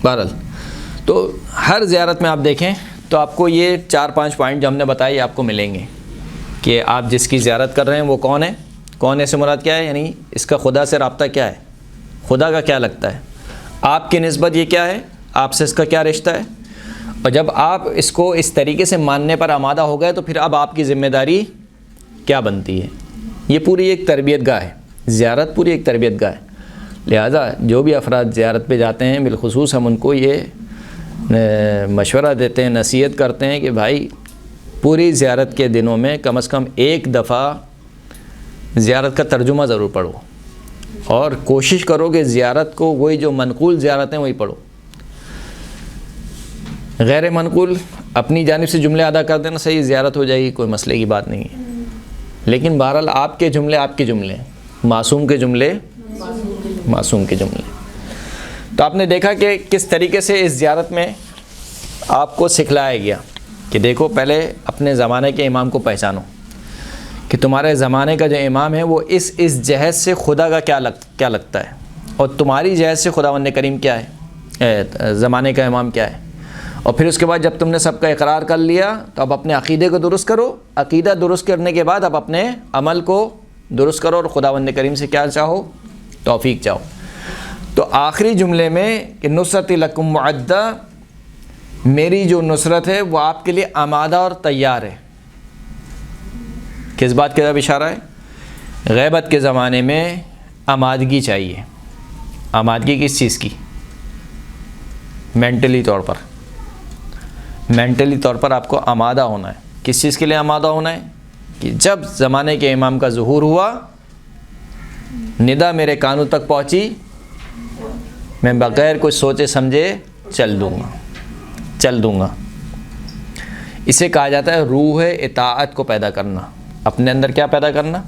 بہرحال تو ہر زیارت میں آپ دیکھیں تو آپ کو یہ 4-5 پوائنٹ جو ہم نے بتائی آپ کو ملیں گے کہ آپ جس کی زیارت کر رہے ہیں وہ کون ہے. کون ہے سے مراد کیا ہے؟ یعنی اس کا خدا سے رابطہ کیا ہے، خدا کا کیا لگتا ہے، آپ کی نسبت یہ کیا ہے، آپ سے اس کا کیا رشتہ ہے. اور جب آپ اس کو اس طریقے سے ماننے پر آمادہ ہو گئے تو پھر اب آپ کی ذمہ داری کیا بنتی ہے. یہ پوری ایک تربیت گاہ ہے، زیارت پوری ایک تربیت گاہ ہے. لہذا جو بھی افراد زیارت پہ جاتے ہیں بالخصوص ہم ان کو یہ مشورہ دیتے ہیں، نصیحت کرتے ہیں کہ بھائی پوری زیارت کے دنوں میں کم از کم ایک دفعہ زیارت کا ترجمہ ضرور پڑھو اور کوشش کرو کہ زیارت کو وہی جو منقول زیارت ہیں وہی پڑھو. غیر منقول اپنی جانب سے جملے ادا کر دینا صحیح، زیارت ہو جائے گی، کوئی مسئلے کی بات نہیں ہے. لیکن بہرحال آپ کے جملے آپ کے جملے، معصوم کے جملے معصوم کے جملے. تو آپ نے دیکھا کہ کس طریقے سے اس زیارت میں آپ کو سکھلایا گیا کہ دیکھو پہلے اپنے زمانے کے امام کو پہچانو کہ تمہارے زمانے کا جو امام ہے وہ اس جہت سے خدا کا کیا لگتا ہے اور تمہاری جہت سے خداوند کریم کیا ہے، زمانے کا امام کیا ہے. اور پھر اس کے بعد جب تم نے سب کا اقرار کر لیا تو اب اپنے عقیدے کو درست کرو. عقیدہ درست کرنے کے بعد اب اپنے عمل کو درست کرو اور خداوند کریم سے کیا چاہو، توفیق چاہو. تو آخری جملے میں کہ نصرت لکم معدہ، میری جو نصرت ہے وہ آپ کے لیے آمادہ اور تیار ہے. کس بات کی طرف اشارہ ہے؟ غیبت کے زمانے میں آمادگی چاہیے. آمادگی کس چیز کی؟ مینٹلی طور پر. مینٹلی طور پر آپ کو آمادہ ہونا ہے. کس چیز کے لیے آمادہ ہونا ہے؟ کہ جب زمانے کے امام کا ظہور ہوا، ندا میرے کانوں تک پہنچی، میں بغیر کچھ سوچے سمجھے چل دوں گا. اسے کہا جاتا ہے روح اطاعت کو پیدا کرنا. اپنے اندر کیا پیدا کرنا؟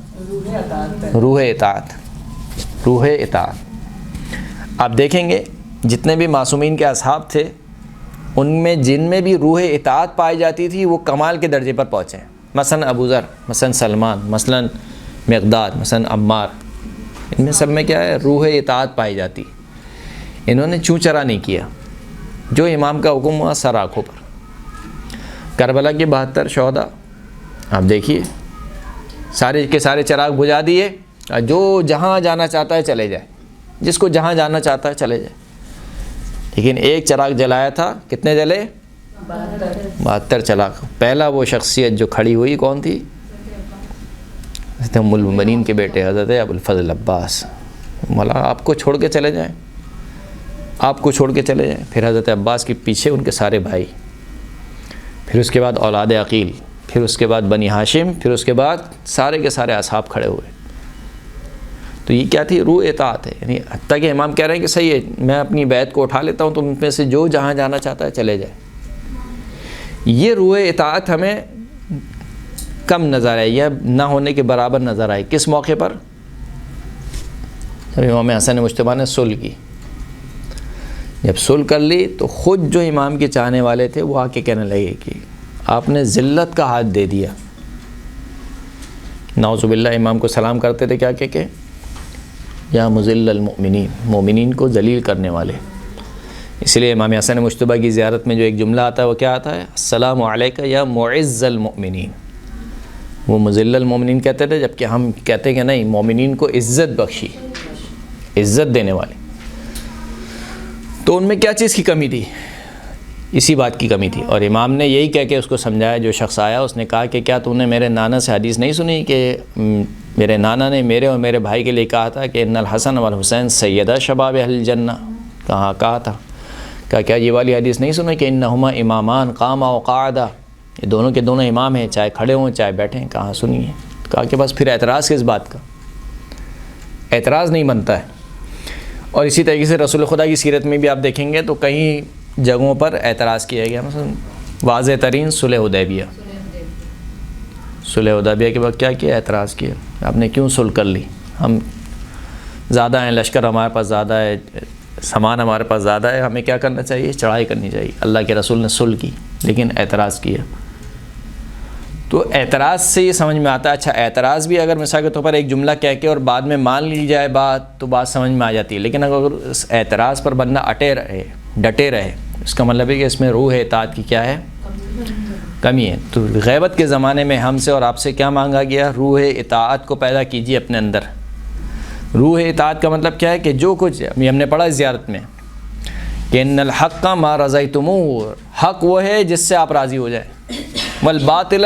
روح اطاعت. آپ دیکھیں گے جتنے بھی معصومین کے اصحاب تھے ان میں جن میں بھی روح اطاعت پائی جاتی تھی وہ کمال کے درجے پر پہنچے. مثلا ابو ذر، مثلا سلمان، مثلا مقداد، مثلا عمار، ان میں سب میں کیا ہے؟ روح اطاعت پائی جاتی. انہوں نے چوں چرا نہیں کیا، جو امام کا حکم ہوا سر آنکھوں پر. کربلا کے 72 شہداء آپ دیکھیے، سارے کے سارے چراغ بجھا دیے، جو جہاں جانا چاہتا ہے چلے جائے، جس کو جہاں جانا چاہتا ہے چلے جائے. لیکن ایک چراغ جلایا تھا، کتنے جلے؟ 72 چراغ. پہلا وہ شخصیت جو کھڑی ہوئی کون تھی؟ حضرت ام المؤمنین کے بیٹے حضرت ابوالفضل عباس. مولا آپ کو چھوڑ کے چلے جائیں، آپ کو چھوڑ کے چلے جائیں. پھر حضرت عباس کے پیچھے ان کے سارے بھائی، پھر اس کے بعد اولاد عقیل، پھر اس کے بعد بنی ہاشم، پھر اس کے بعد سارے کے سارے اصحاب کھڑے ہوئے. تو یہ کیا تھی؟ روح اطاعت ہے. یعنی حتیٰ کہ امام کہہ رہے ہیں کہ صحیح ہے میں اپنی بیعت کو اٹھا لیتا ہوں، تم میں سے جو جہاں جانا چاہتا ہے چلے جائے. یہ روح اطاعت ہمیں کم نظر آئی یا نہ ہونے کے برابر نظر آئی. کس موقع پر؟ جب امام حسن مجتبیٰ نے صلح کی. جب صلح کر لی تو خود جو امام کے چاہنے والے تھے وہ آ کے کہنے لگے کہ آپ نے ذلت کا ہاتھ دے دیا. نعوذ باللہ امام کو سلام کرتے تھے کیا کہ یا مذل المؤمنین، مومنین کو ذلیل کرنے والے. اس لیے امام حسن مجتبیٰ کی زیارت میں جو ایک جملہ آتا ہے وہ کیا آتا ہے؟ السلام علیکہ یا معز المؤمنین. وہ مذل المؤمنین کہتے تھے، جبکہ ہم کہتے ہیں کہ نہیں، مومنین کو عزت بخشی، عزت دینے والے. تو ان میں کیا چیز کی کمی تھی؟ اسی بات کی کمی تھی. اور امام نے یہی کہہ کے اس کو سمجھایا. جو شخص آیا اس نے کہا کہ کیا تو نے میرے نانا سے حدیث نہیں سنی کہ میرے نانا نے میرے اور میرے بھائی کے لیے کہا تھا کہ ان الحسن والحسین سیدہ شباب اہل الجنہ؟ کہا تھا. کیا یہ والی حدیث نہیں سنی کہ انہما امامان قاما و قعدا، یہ دونوں کے دونوں امام ہیں، چاہے کھڑے ہوں چاہے بیٹھے ہیں. کہاں سنی ہے؟ کہا کہ بس پھر اعتراض کس بات کا؟ اعتراض نہیں بنتا ہے. اور اسی طریقے سے رسول خدا کی سیرت میں بھی آپ دیکھیں گے تو کئی جگہوں پر اعتراض کیا گیا. مثلا واضح ترین صلح حدیبیہ. صلح حدیبیہ کے بعد کیا کیا؟ اعتراض کیا. آپ نے کیوں صلح کر لی؟ ہم زیادہ ہیں، لشکر ہمارے پاس زیادہ ہے، سامان ہمارے پاس زیادہ ہے، ہمیں کیا کرنا چاہیے؟ چڑھائی کرنی چاہیے. اللہ کے رسول نے صلح کی لیکن اعتراض کیا. تو اعتراض سے یہ سمجھ میں آتا ہے. اچھا اعتراض بھی اگر مثال کے طور پر ایک جملہ کہہ کے اور بعد میں مان لی جائے بات تو بات سمجھ میں آ جاتی ہے. لیکن اگر اس اعتراض پر بندہ ڈٹے رہے اس کا مطلب ہے کہ اس میں روح اطاعت کی کیا ہے؟ کمی ہے. تو غیبت کے زمانے میں ہم سے اور آپ سے کیا مانگا گیا؟ روح اطاعت کو پیدا کیجیے اپنے اندر. روح اطاعت کا مطلب کیا ہے کہ جو کچھ ہم نے پڑھا زیارت میں کہ ان الحق ما رضیتموہ، حق وہ ہے جس سے آپ راضی ہو جائے، والباطل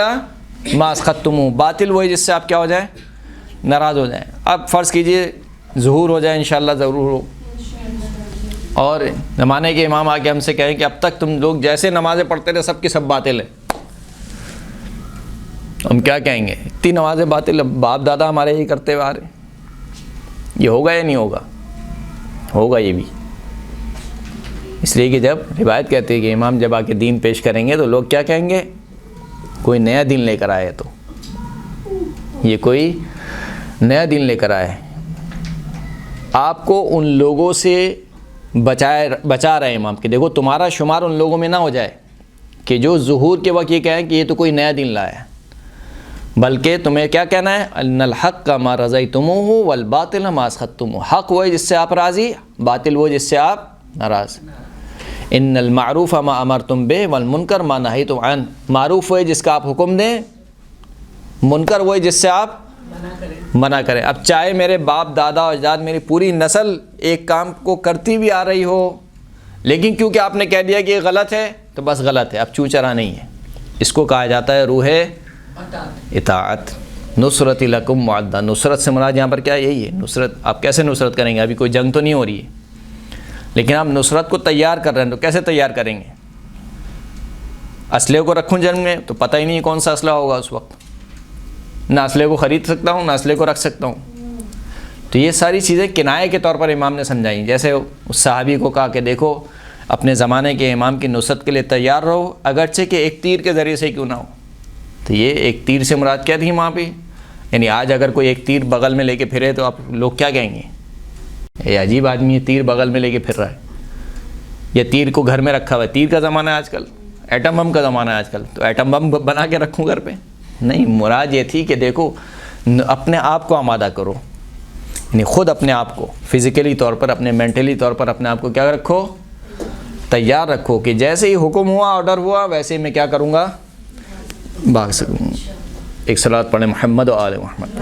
ما اسخطتموہ، باطل وہ ہے جس سے آپ کیا ہو جائیں؟ ناراض ہو جائیں. اب فرض کیجئے ظہور ہو جائے انشاءاللہ ضرور ہو، اور زمانے کے امام آ کے ہم سے کہیں کہ اب تک تم لوگ جیسے نمازیں پڑھتے رہے سب کی سب باطل ہیں، ہم کیا کہیں گے؟ اتنی نمازیں باطل، باپ دادا ہمارے یہی کرتے ہوئے آ رہے. یہ ہوگا یا نہیں ہوگا؟ ہوگا یہ بھی. اس لیے کہ جب روایت کہتے ہیں کہ امام جب آ کے دین پیش کریں گے تو لوگ کیا کہیں گے؟ کوئی نیا دین لے کر آئے، تو یہ کوئی نیا دین لے کر آئے. آپ کو ان لوگوں سے بچا رہے امام کہ دیکھو تمہارا شمار ان لوگوں میں نہ ہو جائے کہ جو ظہور کے وقت یہ کہیں کہ یہ تو کوئی نیا دین لایا ہے، بلکہ تمہیں کیا کہنا ہے؟ ان الحق ما رضیتموہ والباطل ما اسخطتموہ، حق وہ ہے جس سے آپ راضی، باطل وہ جس سے آپ ناراض. ان المعروف ما امرتم بہ والمنکر ما نہیتم عنہ، معروف وہ ہے جس کا آپ حکم دیں، منکر وہ ہے جس سے آپ منع کریں. اب چاہے میرے باپ دادا اور اجداد میری پوری نسل ایک کام کو کرتی بھی آ رہی ہو، لیکن کیونکہ آپ نے کہہ دیا کہ یہ غلط ہے تو بس غلط ہے، اب چو چرا نہیں ہے. اس کو کہا جاتا ہے روح اطاعت. نصرت لکم معدہ، نصرت سے مراد یہاں پر کیا ہے؟ یہی ہے نصرت. آپ کیسے نصرت کریں گے؟ ابھی کوئی جنگ تو نہیں ہو رہی ہے، لیکن آپ نصرت کو تیار کر رہے ہیں تو کیسے تیار کریں گے؟ اسلحے کو رکھوں جنگ میں تو پتہ ہی نہیں کون سا اسلحہ ہوگا اس وقت، نہ اسلحے کو خرید سکتا ہوں نہ اسلحے کو رکھ سکتا ہوں. تو یہ ساری چیزیں کنایے کے طور پر امام نے سمجھائیں. جیسے اس صحابی کو کہا کہ دیکھو اپنے زمانے کے امام کی نصرت کے لیے تیار رہو، اگرچہ کہ ایک تیر کے ذریعے سے کیوں نہ ہو. تو یہ ایک تیر سے مراد کیا تھی وہاں پہ؟ یعنی آج اگر کوئی ایک تیر بغل میں لے کے پھرے تو آپ لوگ کیا کہیں گے؟ یہ عجیب آدمی ہے، تیر بغل میں لے کے پھر رہا ہے، یا تیر کو گھر میں رکھا ہوا ہے. تیر کا زمانہ ہے آج کل، ایٹم بم کا زمانہ ہے آج کل، تو ایٹم بم بنا کے رکھوں گھر پہ؟ نہیں، مراد یہ تھی کہ دیکھو اپنے آپ کو آمادہ کرو، یعنی خود اپنے آپ کو فزیکلی طور پر، اپنے مینٹلی طور پر اپنے آپ کو کیا رکھو؟ تیار رکھو کہ جیسے ہی حکم ہوا، آرڈر ہوا، ویسے ہی میں کیا کروں گا؟ بھاگ سکوں. ایک صلوات پڑھیں محمد و آل محمد.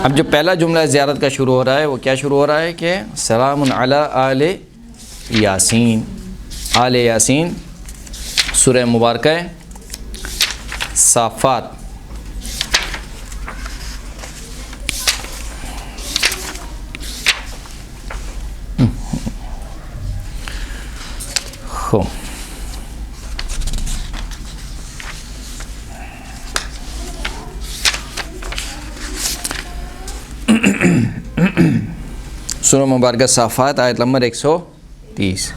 اب جو پہلا جملہ زیارت کا شروع ہو رہا ہے وہ کیا شروع ہو رہا ہے کہ سلام علی آل یاسین. آل یاسین سورہ مبارکہ صافات. سورہ مبارکہ صافات آیت نمبر 130.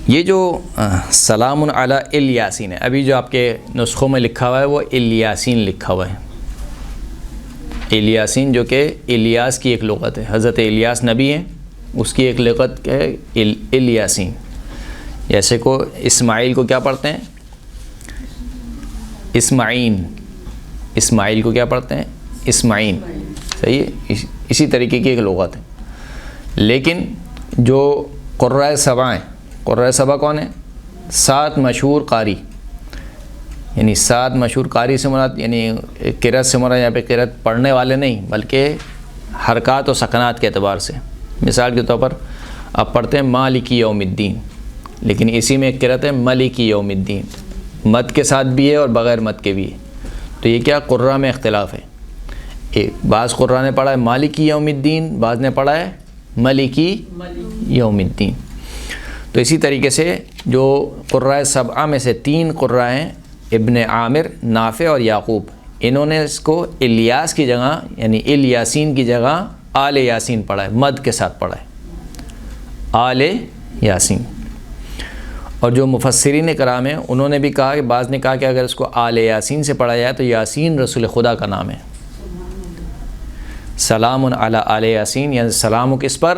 یہ جو سلام علی الیاسین ہے، ابھی جو آپ کے نسخوں میں لکھا ہوا ہے وہ الیاسین لکھا ہوا ہے. الیاسین جو کہ الیاس کی ایک لغت ہے، حضرت الیاس نبی ہیں، اس کی ایک لغت ہے الیاسین. جیسے کو اسماعیل کو کیا پڑھتے ہیں؟ اسماعیل کو کیا پڑھتے ہیں؟ اسماعین. صحیح ہے، اسی طریقے کی ایک لغت ہے. لیکن جو قرۂ سبا ہیں، قرۂ سبا کون ہیں؟ 7 مشہور قاری، یعنی 7 مشہور قاری سے مراد یعنی قرأت سے مراد یہاں پہ قرأت پڑھنے والے نہیں بلکہ حرکات و سکنات کے اعتبار سے. مثال کے طور پر آپ پڑھتے ہیں مالک یوم الدین، لیکن اسی میں ایک قرأت ہے ملک یوم الدین، مد کے ساتھ بھی ہے اور بغیر مد کے بھی ہے. تو یہ کیا قرآ میں اختلاف ہے. بعض قرآ نے پڑھا ہے مالکی یوم الدین، بعض نے پڑھا ہے ملکی یوم الدین. تو اسی طریقے سے جو قرآ سبعہ میں سے 3 قرآ ہیں، ابن عامر، نافع اور یعقوب، انہوں نے اس کو الیاس کی جگہ یعنی الیاسین کی جگہ آل یاسین پڑھا ہے، مد کے ساتھ پڑھا ہے آل یاسین. اور جو مفسرین کرام ہیں انہوں نے بھی کہا کہ بعض نے کہا کہ اگر اس کو آل یاسین سے پڑھا جائے تو یاسین رسول خدا کا نام ہے. سلام علی آل یاسین، یعنی سلام کس پر؟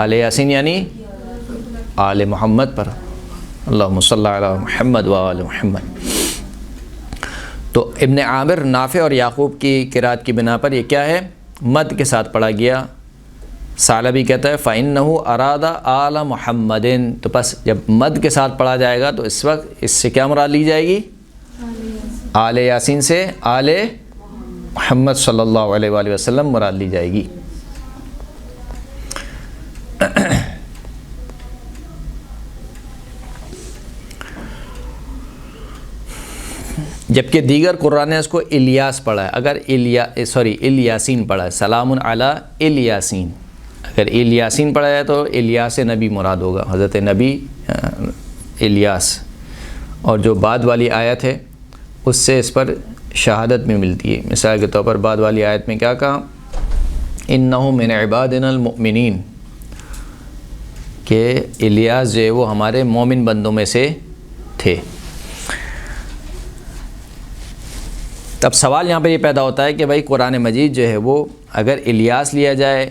آل یاسین یعنی آل محمد پر، اللہم صلی علی محمد و آل محمد۔ تو ابن عامر، نافع اور یعقوب کی قرات کی بنا پر یہ کیا ہے؟ مد کے ساتھ پڑھا گیا۔ ثعلبی کہتا ہے فَإِنَّهُ أَرَادَ آلَ مُحَمَّدٍ، تو بس جب مد کے ساتھ پڑھا جائے گا تو اس وقت اس سے کیا مراد لی جائے گی؟ آل یاسین سے آل محمد صلی اللہ علیہ وآلہ وسلم مراد لی جائے گی۔ جبکہ دیگر قرآن نے اس کو الیاس پڑھا ہے۔ اگر الیاسین پڑھا ہے، سلام علی الیاسین، اگر الیاسین پڑھا ہے تو الیاس نبی مراد ہوگا، حضرت نبی الیاس۔ اور جو بعد والی آیت ہے اس سے اس پر شہادت بھی ملتی ہے۔ مثال کے طور پر بعد والی آیت میں کیا کہا؟ انہ من عبادنا المؤمنین، کہ الیاس جو ہے وہ ہمارے مومن بندوں میں سے تھے۔ تب سوال یہاں پہ یہ پیدا ہوتا ہے کہ بھائی قرآن مجید جو ہے وہ اگر الیاس لیا جائے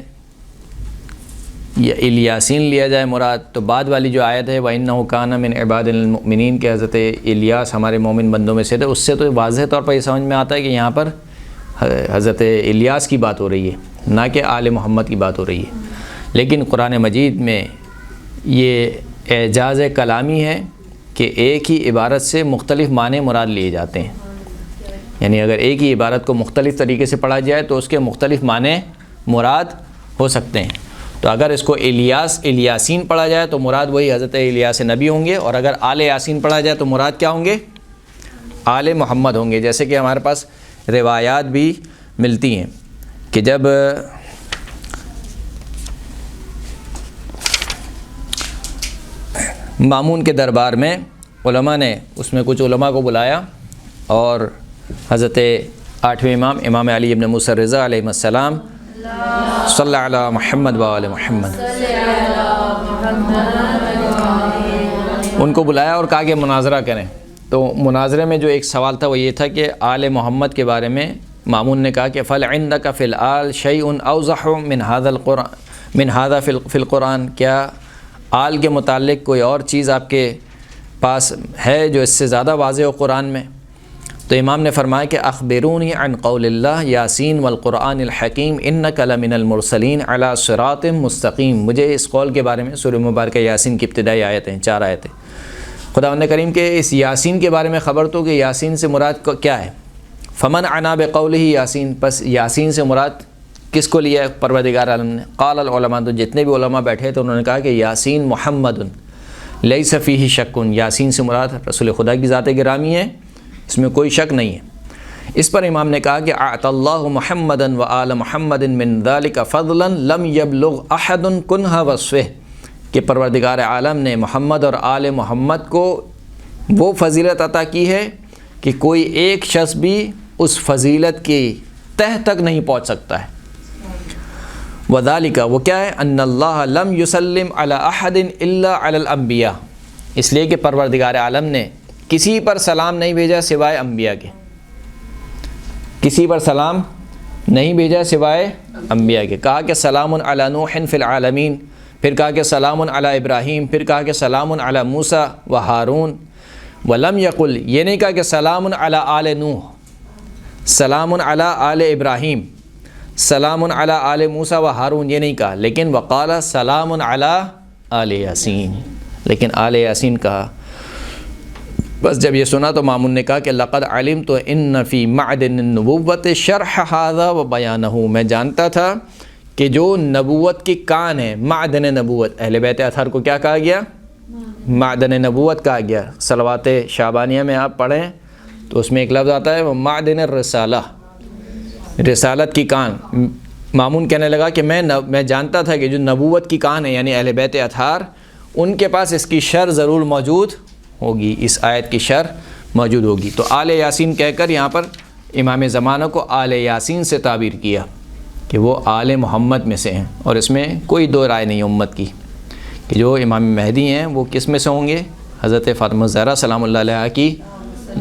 یا الیاسین لیا جائے مراد، تو بعد والی جو آیت ہے وَإِنَّهُ كَانَ مِنْ عِبَادِنَا الْمُؤْمِنِينَ کہ حضرت الیاس ہمارے مومن بندوں میں سے تھے، اس سے تو واضح طور پر یہ سمجھ میں آتا ہے کہ یہاں پر حضرت الیاس کی بات ہو رہی ہے، نہ کہ آل محمد کی بات ہو رہی ہے۔ لیکن قرآن مجید میں یہ اعجاز کلامی ہے کہ ایک ہی عبارت سے مختلف معنی مراد لیے جاتے ہیں، یعنی اگر ایک ہی عبارت کو مختلف طریقے سے پڑھا جائے تو اس کے مختلف معنی مراد ہو سکتے ہیں۔ تو اگر اس کو الیاسین پڑھا جائے تو مراد وہی حضرت الیاس نبی ہوں گے، اور اگر آل یاسین پڑھا جائے تو مراد کیا ہوں گے؟ آل محمد ہوں گے۔ جیسے کہ ہمارے پاس روایات بھی ملتی ہیں کہ جب مامون کے دربار میں علماء نے اس میں کچھ علماء کو بلایا، اور حضرت 8ویں امام امام علی ابن موسیٰ رضا علیہ السلام صلی علی محمد و آل محمد، ان کو بلایا اور کہا کہ مناظرہ کریں۔ تو مناظرے میں جو ایک سوال تھا وہ یہ تھا کہ آل محمد کے بارے میں مامون نے کہا کہ فَلْ عِنْدَكَ فِي الْآلِ شَيْءٌ أَوْضَحُ مِنْ هَذَا فِي الْقُرْآنِ، کیا آل کے متعلق کوئی اور چیز آپ کے پاس ہے جو اس سے زیادہ واضح ہو قرآن میں؟ تو امام نے فرمایا کہ اخبرونی عن قول اللہ یاسین والقرآن الحکیم انک لمن المرسلین علی صراط مستقیم، مجھے اس قول کے بارے میں سورہ مبارکہ یاسین کی ابتدائی آیتیں 4 آیتیں، خداوند کریم کے اس یاسین کے بارے میں خبر تو کہ یاسین سے مراد کیا ہے؟ فمن عنا بقولہ یاسین، پس یاسین سے مراد کس کو لیا ہے پروردگار عالم نے؟ قال العلماء، تو جتنے بھی علماء بیٹھے تھے انہوں نے کہا کہ یاسین محمد لیس فیہ شک، یاسین سے مراد رسول خدا کی ذات گرامی ہے، اس میں کوئی شک نہیں ہے۔ اس پر امام نے کہا کہ اعطى اللہ محمدا و آل محمد من ذلك فضلا لم يبلغ احد کنہ وصفہ، کہ پروردگار عالم نے محمد اور آل محمد کو وہ فضیلت عطا کی ہے کہ کوئی ایک شخص بھی اس فضیلت کی تہ تک نہیں پہنچ سکتا ہے۔ وذالک، وہ کیا ہے؟ ان اللہ لم یسلم علی احد الا علی الانبیاء، اس لیے کہ پروردگار عالم نے کسی پر سلام نہیں بھیجا سوائے انبیاء کے، کسی پر سلام نہیں بھیجا سوائے انبیاء کے۔ کہا کہ سلام علی نوح فی العالمین، پھر کہا کہ سلام علی ابراہیم، پھر کہا کہ سلام علی موسیٰ و ہارون، ولم یقل، یہ نہیں کہا کہ سلام علی آل نوح، سلام علی آل ابراہیم، سلام علی آل موسیٰ و ہارون، یہ نہیں کہا، لیکن وقال سلام علی آل یاسین، لیکن آل یاسین کہا۔ بس جب یہ سنا تو مامون نے کہا کہ لقد علمت ان فی معدن النبوت شرح هذا و بیانہ، میں جانتا تھا کہ جو نبوت کی کان ہے، معدن نبوت، اہل بیت اطہر کو کیا کہا گیا؟ معدن نبوت کہا گیا۔ صلوات شعبانیہ میں آپ پڑھیں تو اس میں ایک لفظ آتا ہے وہ معدن الرسالہ، رسالت کی کان۔ مامون کہنے لگا کہ میں جانتا تھا کہ جو نبوت کی کان ہے یعنی اہل بیت اطہار، ان کے پاس اس کی شر ضرور موجود ہوگی، اس آیت کی شر موجود ہوگی۔ تو آل یاسین کہہ کر یہاں پر امام زمانہ کو آل یاسین سے تعبیر کیا کہ وہ آل محمد میں سے ہیں، اور اس میں کوئی دو رائے نہیں امت کی کہ جو امام مہدی ہیں وہ کس میں سے ہوں گے؟ حضرت فاطمہ زہرا سلام اللہ علیہ کی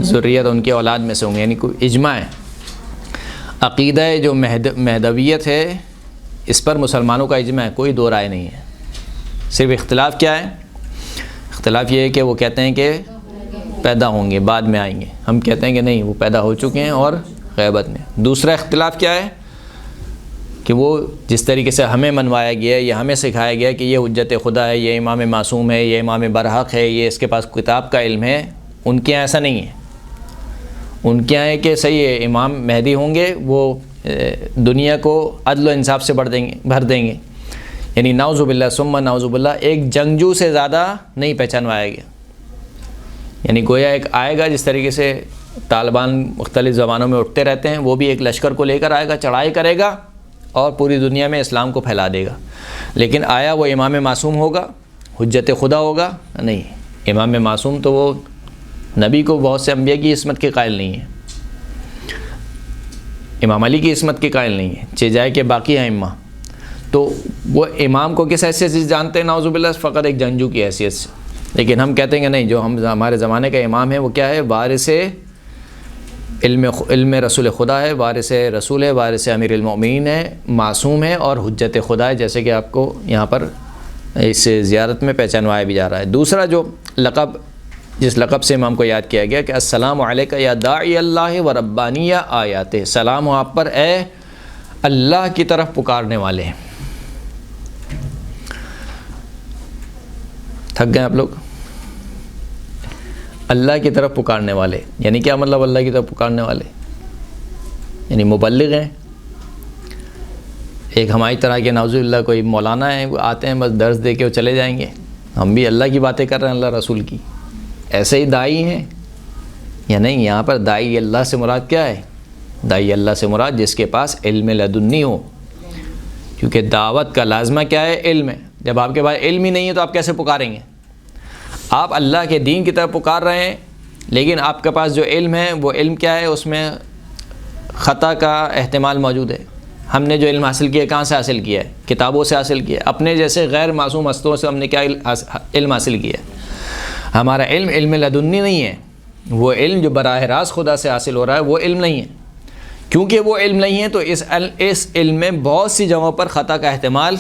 ذریت، ان کی اولاد میں سے ہوں گے، یعنی کوئی اجماع ہے۔ عقیدہ جو مہدویت ہے اس پر مسلمانوں کا اجماع ہے، کوئی دو رائے نہیں ہے. صرف اختلاف کیا ہے؟ اختلاف یہ ہے کہ وہ کہتے ہیں کہ پیدا ہوں گے، بعد میں آئیں گے. ہم کہتے ہیں کہ نہیں، وہ پیدا ہو چکے ہیں اور غیبت میں. دوسرا اختلاف کیا ہے کہ وہ جس طریقے سے ہمیں منوایا گیا ہے یا ہمیں سکھایا گیا ہے کہ یہ حجت خدا ہے، یہ امام معصوم ہے، یہ امام برحق ہے، یہ اس کے پاس کتاب کا علم ہے، ان کے یہاں ایسا نہیں ہے. ان کے یہاں ہے کہ صحیح ہے، امام مہدی ہوں گے، وہ دنیا کو عدل و انصاف سے بھر دیں گے. یعنی نعوذ باللہ ثم نعوذ باللہ ایک جنگجو سے زیادہ نہیں پہچانوایا گیا. یعنی گویا ایک آئے گا، جس طریقے سے طالبان مختلف زبانوں میں اٹھتے رہتے ہیں، وہ بھی ایک لشکر کو لے کر آئے گا، چڑھائی کرے گا اور پوری دنیا میں اسلام کو پھیلا دے گا. لیکن آیا وہ امام معصوم ہوگا، حجت خدا ہوگا؟ نہیں. امام معصوم تو وہ نبی کو بہت سے انبیاء کی عصمت کے قائل نہیں ہے، امام علی کی عصمت کے قائل نہیں ہے، چہ کے باقی ائمہ. تو وہ امام کو کس حیثیت سے جانتے ہیں؟ نعوذ باللہ فقط ایک جنگجو کی حیثیت سے. لیکن ہم کہتے ہیں کہ نہیں، جو ہمارے زمانے کا امام ہے وہ کیا ہے؟ وارث علم رسول خدا ہے، وارث رسول ہے، وارث امیر المؤمنین ہے، معصوم ہے اور حجت خدا ہے، جیسے کہ آپ کو یہاں پر اس زیارت میں پہچانوایا بھی جا رہا ہے. دوسرا جو لقب، جس لقب سے امام کو یاد کیا گیا کہ السلام علیکہ یا داعی اللہ و ربانی آیات، سلام ہو آپ پر اے اللہ کی طرف پکارنے والے. تھک گئے آپ لوگ؟ اللہ کی طرف پکارنے والے یعنی کیا مطلب؟ اللہ کی طرف پکارنے والے یعنی مبلغ ہیں. ایک ہماری طرح کے نعوذ باللہ کوئی مولانا ہے، وہ آتے ہیں بس درس دے کے وہ چلے جائیں گے. ہم بھی اللہ کی باتیں کر رہے ہیں، اللہ رسول کی. ایسے ہی داعی ہیں یا نہیں؟ یہاں پر داعی اللہ سے مراد کیا ہے؟ داعی اللہ سے مراد جس کے پاس علم لدنی ہو، کیونکہ دعوت کا لازمہ کیا ہے؟ علم ہے. جب آپ کے پاس علم ہی نہیں ہے تو آپ کیسے پکاریں گے؟ آپ اللہ کے دین کی طرف پکار رہے ہیں، لیکن آپ کے پاس جو علم ہے وہ علم کیا ہے؟ اس میں خطا کا احتمال موجود ہے. ہم نے جو علم حاصل کیا کہاں سے حاصل کیا ہے؟ کتابوں سے حاصل کیا ہے. اپنے جیسے غیر معصوم ہستوں سے ہم نے کیا علم حاصل کیا ہے؟ ہمارا علم علم لدنی نہیں ہے. وہ علم جو براہ راست خدا سے حاصل ہو رہا ہے وہ علم نہیں ہے. کیونکہ وہ علم نہیں ہے تو اس علم میں بہت سی جگہوں پر خطا کا احتمال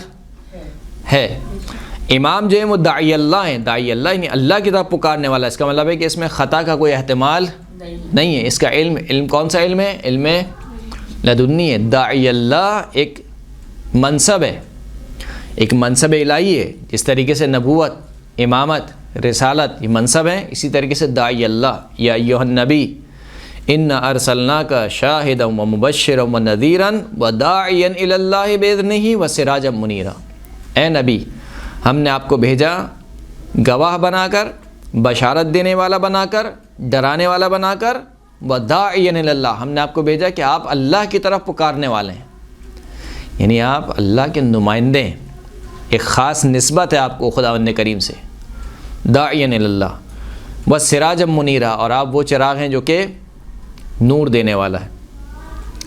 ہے. امام جو ہے وہ داعی اللہ ہیں، داعی اللہ یعنی اللہ کی طرف پکارنے والا. اس کا مطلب ہے کہ اس میں خطا کا کوئی احتمال نہیں ہے. اس کا علم کون سا علم ہے؟ علم لدنی ہے. داعی اللہ ایک منصب ہے، ایک منصب الہی ہے. جس طریقے سے نبوت، امامت، رسالت یہ منصب ہیں، اسی طریقے سے داعی اللہ. یا ایھا النبی انا ارسلناک شاہدا ومبشرا ونذیرا وداعیا الی اللہ باذنہ وسراجا منیرا. اے نبی، ہم نے آپ کو بھیجا گواہ بنا کر، بشارت دینے والا بنا کر، ڈرانے والا بنا کر، وداعیا الی اللہ، ہم نے آپ کو بھیجا کہ آپ اللہ کی طرف پکارنے والے ہیں. یعنی آپ اللہ کے نمائندے ہیں، ایک خاص نسبت ہے آپ کو خداوند کریم سے. داعیا الی اللہ وسراجا منیرا، اور آپ وہ چراغ ہیں جو کہ نور دینے والا ہے.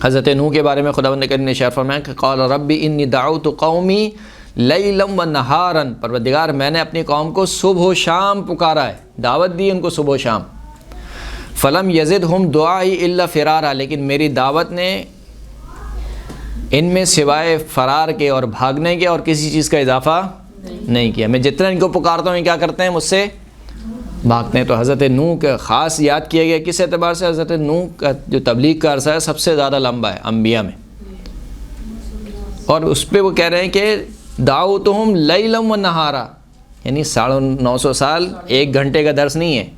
حضرت نوح کے بارے میں خداوند کریم نے ارشاد فرمایا کہ قال رب انی دعوت قومی لیلا و نہارا، پروردگار میں نے اپنی قوم کو صبح و شام پکارا ہے، دعوت دی ان کو صبح و شام. فلم یزدہم دعائی الا فرارا، لیکن میری دعوت نے ان میں سوائے فرار کے اور بھاگنے کے اور کسی چیز کا اضافہ نہیں کیا. میں جتنا ان کو پکارتا ہوں یہ کیا کرتے ہیں؟ مجھ سے بھاگتے ہیں. تو حضرت نوح کا خاص یاد کیا گیا کس اعتبار سے؟ حضرت نوح کا جو تبلیغ کا عرصہ ہے سب سے زیادہ لمبا ہے انبیاء میں، اور اس پہ وہ کہہ رہے ہیں کہ دعوتہم لیلا و نہارا، یعنی 950 سال ایک گھنٹے کا درس نہیں ہے،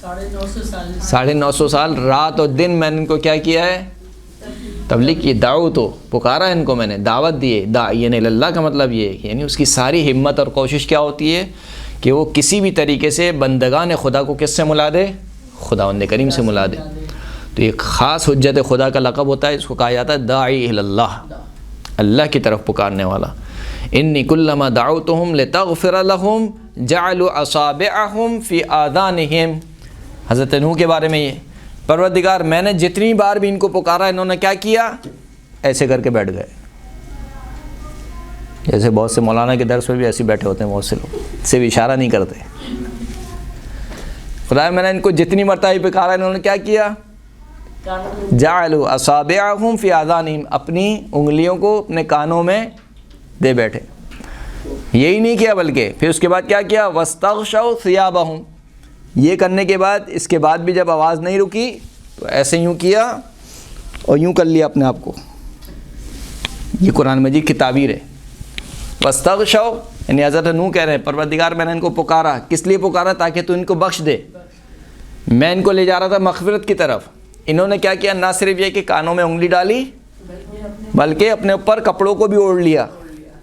950 سال رات اور دن میں نے ان کو کیا کیا ہے؟ تبلیغ کی. دعوت ہو، پکارا ان کو میں نے، دعوت دی ہے. داعی الی اللہ کا مطلب یہ ہے کہ یعنی اس کی ساری ہمت اور کوشش کیا ہوتی ہے کہ وہ کسی بھی طریقے سے بندگان خدا کو کس سے ملا دے؟ خداوند کریم سے ملا دے. تو ایک خاص حجت خدا کا لقب ہوتا ہے، اس کو کہا جاتا ہے داعی الی اللہ، اللہ کی طرف پکارنے والا. انی کلما دعوتہم لتغفر لہم جعلوا اصابعہم فی آذانہم. حضرت نوح کے بارے میں یہ، پروردگار میں نے جتنی بار بھی ان کو پکارا انہوں نے کیا کیا؟ ایسے کر کے بیٹھ گئے. جیسے بہت سے مولانا کے درس میں بھی ایسے بیٹھے ہوتے ہیں، بہت سے لوگ صرف اشارہ نہیں کرتے. خدا میں نے ان کو جتنی مرتبہ پکارا انہوں نے کیا کیا؟ جعلوا اصابعہم فی آذانہم، اپنی انگلیوں کو اپنے کانوں میں دے بیٹھے. یہی نہیں کیا بلکہ پھر اس کے بعد کیا کیا؟ وَاسْتَغْشَوْا ثِيَابَهُمْ. یہ کرنے کے بعد اس کے بعد بھی جب آواز نہیں رکی تو ایسے یوں کیا اور یوں کر لیا اپنے آپ کو. یہ قرآن مجید کی تعبیر ہے. وَاسْتَغْشَوْا یعنی حضرت نوح کہہ رہے ہیں پروردگار میں نے ان کو پکارا. کس لیے پکارا؟ تاکہ تو ان کو بخش دے. میں ان کو لے جا رہا تھا مغفرت کی طرف. انہوں نے کیا کیا؟ نہ صرف یہ کہ کانوں میں انگلی ڈالی بلکہ اپنے اوپر کپڑوں کو بھی اوڑھ لیا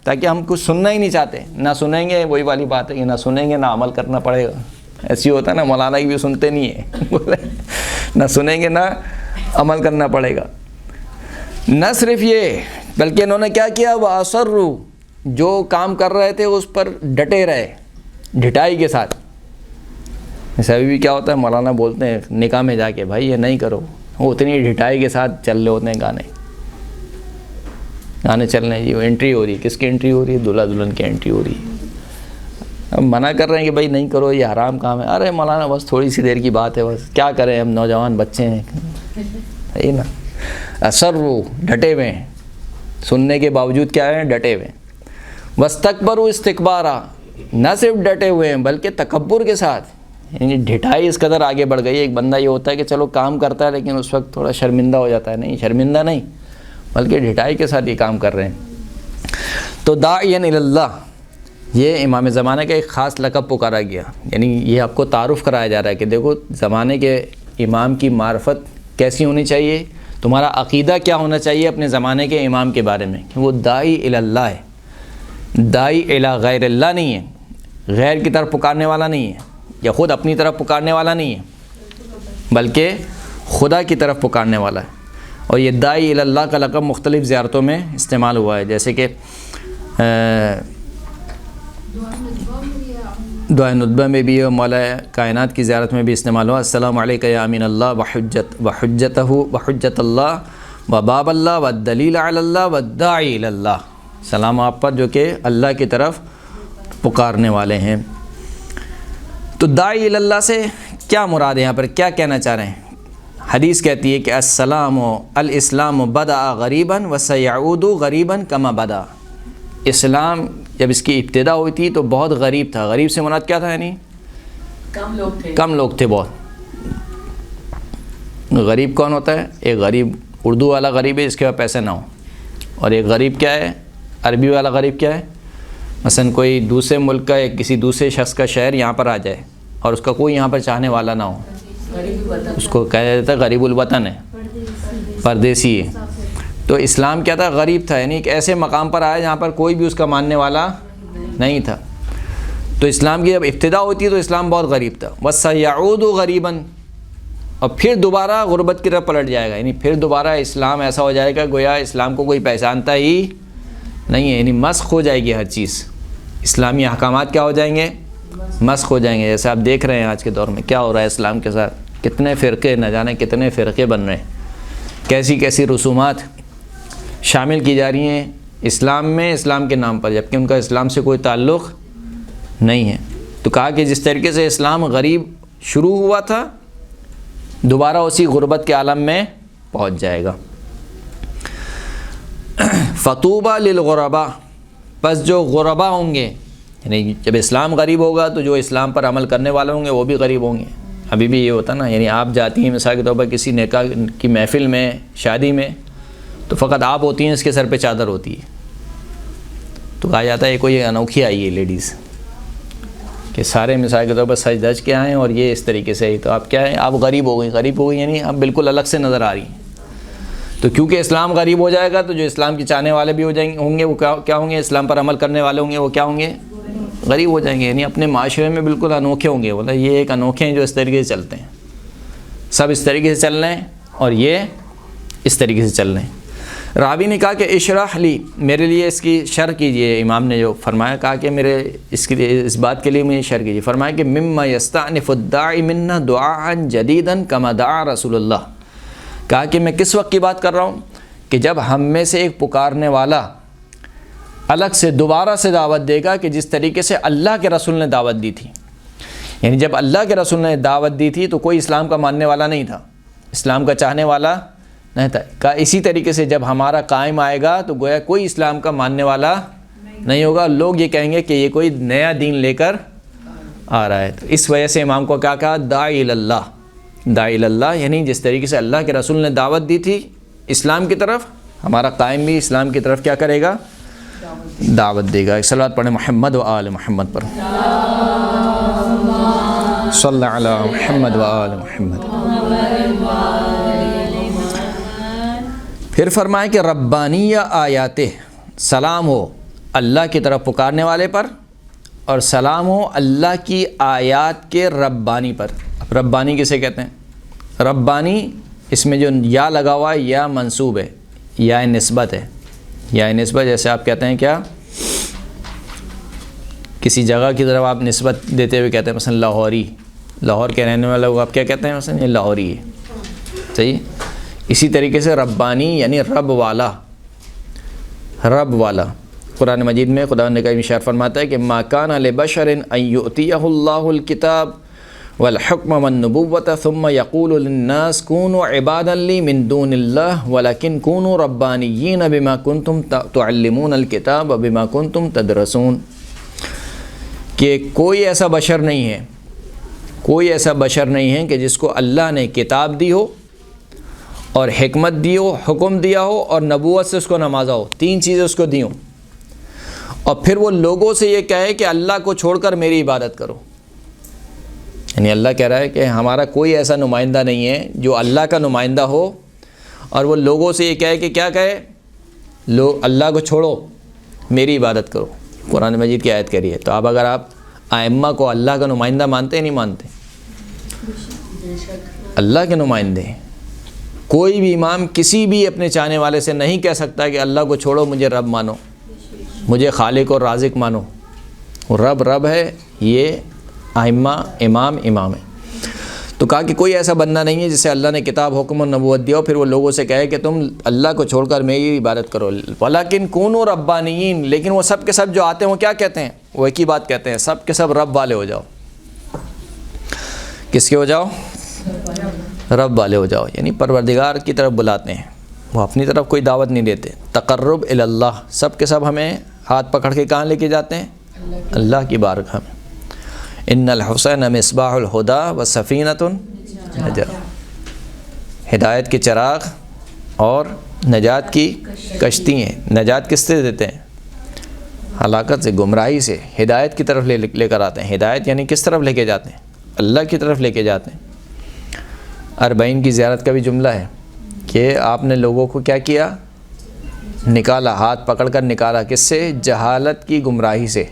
تاکہ ہم کچھ سننا ہی نہیں چاہتے. نہ سنیں گے وہی والی بات ہے کہ نہ سنیں گے نہ عمل کرنا پڑے گا. ایسی ہوتا ہے نا، مولانا کی بھی سنتے نہیں ہیں نہ سنیں گے نہ عمل کرنا پڑے گا. نہ صرف یہ بلکہ انہوں نے کیا کیا؟ وَأَصَرُّوا جو کام کر رہے تھے اس پر ڈٹے رہے ڈھٹائی کے ساتھ. جیسے ابھی بھی کیا ہوتا ہے مولانا بولتے ہیں نکاح میں جا کے بھائی یہ نہیں کرو، وہ اتنی ڈھٹائی کے ساتھ چل رہے ہوتے ہیں گانے چل رہے ہیں. جی وہ انٹری ہو رہی ہے. کس کی انٹری ہو رہی ہے؟ دلہا دلہن کی انٹری ہو رہی ہے. اب منع کر رہے ہیں کہ بھائی نہیں کرو یہ حرام کام ہے. ارے مولانا بس تھوڑی سی دیر کی بات ہے، بس کیا کریں ہم نوجوان بچے ہیں. صحیح نا. اصروا ڈٹے ہوئے ہیں، سننے کے باوجود کیا ہیں؟ ڈٹے ہوئے ہیں. واستکبروا استکبارا نہ صرف ڈٹے ہوئے ہیں بلکہ تکبر کے ساتھ، یعنی ڈھٹائی اس قدر آگے بڑھ گئی. ایک بندہ یہ ہوتا ہے کہ چلو کام کرتا ہے لیکن اس وقت تھوڑا شرمندہ ہو جاتا ہے. نہیں، شرمندہ نہیں بلکہ ڈھٹائی کے ساتھ یہ کام کر رہے ہیں. تو داعیا الی اللہ یہ امام زمانہ کا ایک خاص لقب پکارا گیا. یعنی یہ آپ کو تعارف کرایا جا رہا ہے کہ دیکھو زمانے کے امام کی معرفت کیسی ہونی چاہیے، تمہارا عقیدہ کیا ہونا چاہیے اپنے زمانے کے امام کے بارے میں کہ وہ داعی الی اللہ ہے. داعی الی غیر اللہ نہیں ہے، غیر کی طرف پکارنے والا نہیں ہے یا خود اپنی طرف پکارنے والا نہیں ہے بلکہ خدا کی طرف پکارنے والا ہے. اور یہ داعی الی اللہ کا لقب مختلف زیارتوں میں استعمال ہوا ہے. جیسے کہ دعائے ندبہ میں بھی مولا کائنات کی زیارت میں بھی استعمال ہوا. السلام علیکہ یا امین اللہ وحجتہ وحجت اللہ وباب اللہ والدلیل علی اللہ والداعی الی اللہ. سلام آپ پر جو کہ اللہ کی طرف پکارنے والے ہیں. تو داعی الی اللہ سے کیا مراد ہے؟ یہاں پر کیا کہنا چاہ رہے ہیں؟ حدیث کہتی ہے کہ السلام الاسلام بدأ غریبا وسیعود غریبا کما بدأ. اسلام جب اس کی ابتدا ہوئی تھی تو بہت غریب تھا. غریب سے مراد کیا تھا؟ یعنی کم لوگ تھے بہت. غریب کون ہوتا ہے؟ ایک غریب اردو والا غریب ہے جس کے پاس پیسے نہ ہو، اور ایک غریب کیا ہے؟ عربی والا غریب کیا ہے؟ مثلا کوئی دوسرے ملک کا یا کسی دوسرے شخص کا شہر یہاں پر آ جائے اور اس کا کوئی یہاں پر چاہنے والا نہ ہو، اس کو کہا جاتا ہے غریب الوطن ہے، پردیسی ہے. تو اسلام کیا تھا؟ غریب تھا. یعنی ایک ایسے مقام پر آیا جہاں پر کوئی بھی اس کا ماننے والا نہیں تھا. تو اسلام کی جب ابتدا ہوتی ہے تو اسلام بہت غریب تھا. وَسَيَعُودُ غَرِيبًا اور پھر دوبارہ غربت کی طرف پلٹ جائے گا. یعنی پھر دوبارہ اسلام ایسا ہو جائے گا گویا اسلام کو کوئی پہچانتا ہی نہیں ہے. یعنی مسخ ہو جائے گی ہر چیز. اسلامی احکامات کیا ہو جائیں گے؟ مسخ ہو جائیں گے. جیسے آپ دیکھ رہے ہیں آج کے دور میں کیا ہو رہا ہے اسلام کے ساتھ. کتنے فرقے، نہ جانے کتنے فرقے بن رہے ہیں، کیسی کیسی رسومات شامل کی جا رہی ہیں اسلام میں اسلام کے نام پر، جبکہ ان کا اسلام سے کوئی تعلق نہیں ہے. تو کہا کہ جس طریقے سے اسلام غریب شروع ہوا تھا دوبارہ اسی غربت کے عالم میں پہنچ جائے گا. فطوبى للغرباء پس جو غربا ہوں گے، یعنی جب اسلام غریب ہوگا تو جو اسلام پر عمل کرنے والے ہوں گے وہ بھی غریب ہوں گے. ابھی بھی یہ ہوتا نا، یعنی آپ جاتی ہیں مثال کے طور پر کسی نکاح کی محفل میں، شادی میں، تو فقط آپ ہوتی ہیں، اس کے سر پہ چادر ہوتی ہے. تو کہا جاتا ہے یہ کوئی انوکھی آئی ہے لیڈیز کہ سارے مثال کے طور پر سج دج کے آئیں اور یہ اس طریقے سے ہی. تو آپ کیا ہیں؟ آپ غریب ہو گئی یعنی آپ بالکل الگ سے نظر آ رہی ہیں. تو کیونکہ اسلام غریب ہو جائے گا تو جو اسلام کے چاہنے والے بھی ہوں گے وہ کیا ہوں گے؟ اسلام پر عمل کرنے والے ہوں گے وہ کیا ہوں گے؟ غریب ہو جائیں گے. یعنی اپنے معاشرے میں بالکل انوکھے ہوں گے. بولا یہ ایک انوکھے ہیں جو اس طریقے سے چلتے ہیں، سب اس طریقے سے چل رہے ہیں اور یہ اس طریقے سے چل رہے ہیں. راوی نے کہا کہ اشرح لی، میرے لیے اس کی شرح کیجئے. امام نے جو فرمایا، کہا کہ میرے اس بات کے لیے مجھے شرح کیجئے. فرمایا کہ مما یستأنف الداعی منا دعاء جدیدا کما دعا رسول اللہ. کہا کہ میں کس وقت کی بات کر رہا ہوں کہ جب ہم میں سے ایک پکارنے والا الگ سے دوبارہ سے دعوت دے گا کہ جس طریقے سے اللہ کے رسول نے دعوت دی تھی. یعنی جب اللہ کے رسول نے دعوت دی تھی تو کوئی اسلام کا ماننے والا نہیں تھا، اسلام کا چاہنے والا نہیں تھا. کہا اسی طریقے سے جب ہمارا قائم آئے گا تو گویا کوئی اسلام کا ماننے والا نہیں ہوگا. لوگ یہ کہیں گے کہ یہ کوئی نیا دین لے کر آ رہا ہے. تو اس وجہ سے امام کو کیا کہا؟ داعی اللہ. داعی اللہ یعنی جس طریقے سے اللہ کے رسول نے دعوت دی تھی اسلام کی طرف، ہمارا قائم بھی اسلام کی طرف کیا کرے گا؟ دعوت دے گا. ایک صلوات پڑھیں محمد و آل محمد پر. صلی اللہ علی محمد و آل محمد. پھر فرمائے کہ ربانیہ آیات، سلام ہو اللہ کی طرف پکارنے والے پر، اور سلام ہو اللہ کی آیات کے ربانی پر. اب ربانی کسے کہتے ہیں؟ ربانی اس میں جو یا لگا ہوا ہے یا منصوب ہے، یا نسبت ہے. یا نسبت جیسے آپ کہتے ہیں کیا، کسی جگہ کی طرف آپ نسبت دیتے ہوئے کہتے ہیں مثلا لاہوری، لاہور کے رہنے والے لوگ آپ کیا کہتے ہیں؟ مثلا یہ لاہوری ہے. صحیح. اسی طریقے سے ربانی یعنی رب والا. رب والا قرآن مجید میں خدا نے کہیں اشارہ فرماتا ہے کہ ما کان لبشر ان یؤتیہ اللہ الکتاب والحکم والنبوۃ ثم یقول للناس کونوا عبادا لی من دون اللہ ولکن کونوا ربانیین بما کنتم تعلمون الکتاب وبما کنتم تدرسون. کہ کوئی ایسا بشر نہیں ہے، کوئی ایسا بشر نہیں ہے کہ جس کو اللہ نے کتاب دی ہو اور حکمت دی ہو، حکم دیا ہو اور نبوت سے اس کو نوازا ہو. تین چیزیں اس کو دی ہوں، اور پھر وہ لوگوں سے یہ کہے کہ اللہ کو چھوڑ کر میری عبادت کرو. یعنی اللہ کہہ رہا ہے کہ ہمارا کوئی ایسا نمائندہ نہیں ہے جو اللہ کا نمائندہ ہو اور وہ لوگوں سے یہ کہے کہ کیا کہے؟ اللہ کو چھوڑو میری عبادت کرو. قرآن مجید کی آیت کہہ رہی ہے. تو اب اگر آپ ائمہ کو اللہ کا نمائندہ مانتے ہیں نہیں مانتے؟ اللہ کے نمائندے ہیں. کوئی بھی امام کسی بھی اپنے چاہنے والے سے نہیں کہہ سکتا کہ اللہ کو چھوڑو مجھے رب مانو، مجھے خالق اور رازق مانو. رب رب ہے، یہ ائمہ امام امام ہے. تو کہا کہ کوئی ایسا بندہ نہیں ہے جسے اللہ نے کتاب حکم و نبوت دیا پھر وہ لوگوں سے کہے کہ تم اللہ کو چھوڑ کر میری عبادت کرو. ولیکن کونوا ربانیین، لیکن وہ سب کے سب جو آتے ہیں وہ کیا کہتے ہیں؟ وہ ایک ہی بات کہتے ہیں، سب کے سب رب والے ہو جاؤ. کس کے ہو جاؤ؟ رب والے ہو جاؤ. یعنی پروردگار کی طرف بلاتے ہیں، وہ اپنی طرف کوئی دعوت نہیں دیتے. تقرب الی اللہ، سب کے سب ہمیں ہاتھ پکڑ کے کہاں لے کے جاتے ہیں؟ اللہ کی بارگاہ میں. ان الحسین مصباح الہدی و سفینۃ النجاۃ، ہدایت کے چراغ اور نجات کی کشتی ہیں. نجات کس سے دیتے ہیں؟ ہلاکت سے، گمراہی سے ہدایت کی طرف لے کر آتے ہیں. ہدایت یعنی کس طرف لے کے جاتے ہیں؟ اللہ کی طرف لے کے جاتے ہیں. اربعین کی زیارت کا بھی جملہ ہے کہ آپ نے لوگوں کو کیا کیا؟ نکالا، ہاتھ پکڑ کر نکالا. کس سے؟ جہالت کی گمراہی سے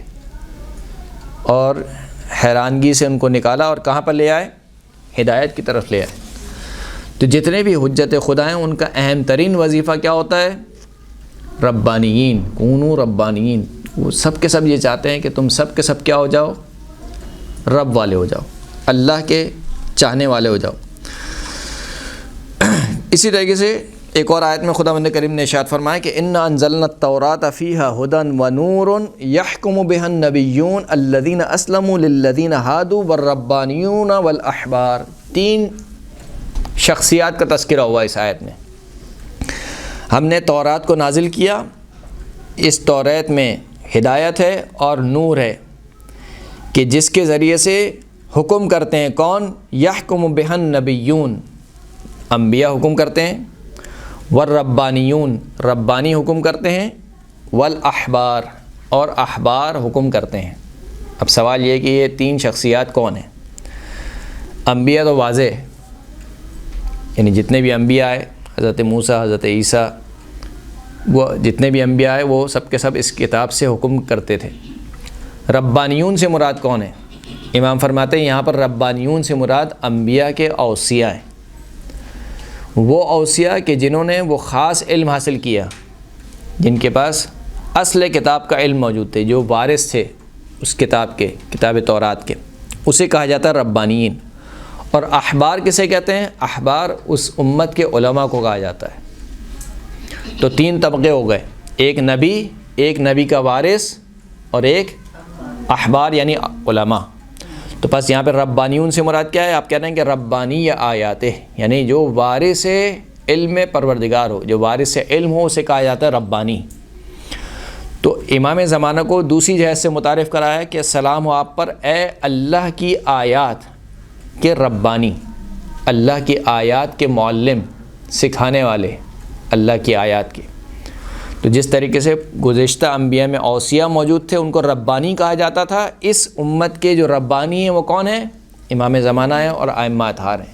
اور حیرانگی سے ان کو نکالا، اور کہاں پر لے آئے؟ ہدایت کی طرف لے آئے. تو جتنے بھی حجت خدا ہیں ان کا اہم ترین وظیفہ کیا ہوتا ہے؟ ربانیین. کونوا ربانیین. وہ سب کے سب یہ چاہتے ہیں کہ تم سب کے سب کیا ہو جاؤ؟ رب والے ہو جاؤ، اللہ کے چاہنے والے ہو جاؤ. اسی طریقے سے ایک اور آیت میں خداوند کریم نے ارشاد فرمایا کہ انا انزلنا التوراۃ فیہا ھدی ونور یحکم بہا النبیون الذین اسلموا للذین ھادوا والربانیون والاحبار. تین شخصیات کا تذکرہ ہوا اس آیت میں. ہم نے تورات کو نازل کیا، اس تورات میں ہدایت ہے اور نور ہے کہ جس کے ذریعے سے حکم کرتے ہیں کون؟ یحکم بہا النبیون، انبیاء حکم کرتے ہیں، والربانیون، ربانی حکم کرتے ہیں، والاحبار، اور احبار حکم کرتے ہیں. اب سوال یہ کہ یہ تین شخصیات کون ہیں؟ انبیاء تو واضح، یعنی جتنے بھی انبیاء آئے، حضرت موسیٰ، حضرت عیسیٰ، وہ جتنے بھی انبیاء آئے وہ سب کے سب اس کتاب سے حکم کرتے تھے. ربانیون سے مراد کون ہے؟ امام فرماتے ہیں یہاں پر ربانیون سے مراد انبیاء کے اوصیاء ہیں. وہ اوصیاء کہ جنہوں نے وہ خاص علم حاصل کیا، جن کے پاس اصل کتاب کا علم موجود تھے، جو وارث تھے اس کتاب کے، کتاب تورات کے، اسے کہا جاتا ہے ربانیین. اور احبار کسے کہتے ہیں؟ احبار اس امت کے علماء کو کہا جاتا ہے. تو تین طبقے ہو گئے، ایک نبی کا وارث اور ایک احبار یعنی علماء. تو بس یہاں پہ ربانیون سے مراد کیا ہے؟ آپ کہہ رہے ہیں کہ ربانی یا آیات، یعنی جو وارث علم پروردگار ہو، جو وارث علم ہو اسے کہا جاتا ہے ربانی. تو امام زمانہ کو دوسری جہت سے متعارف کرایا کہ سلام ہو آپ پر اے اللہ کی آیات کے ربانی، اللہ کی آیات کے معلم، سکھانے والے اللہ کی آیات کے۔ تو جس طریقے سے گزشتہ انبیاء میں اوصیاء موجود تھے، ان کو ربانی کہا جاتا تھا، اس امت کے جو ربانی ہیں وہ کون ہیں؟ امام زمانہ ہیں اور ائمہ اطہار ہیں،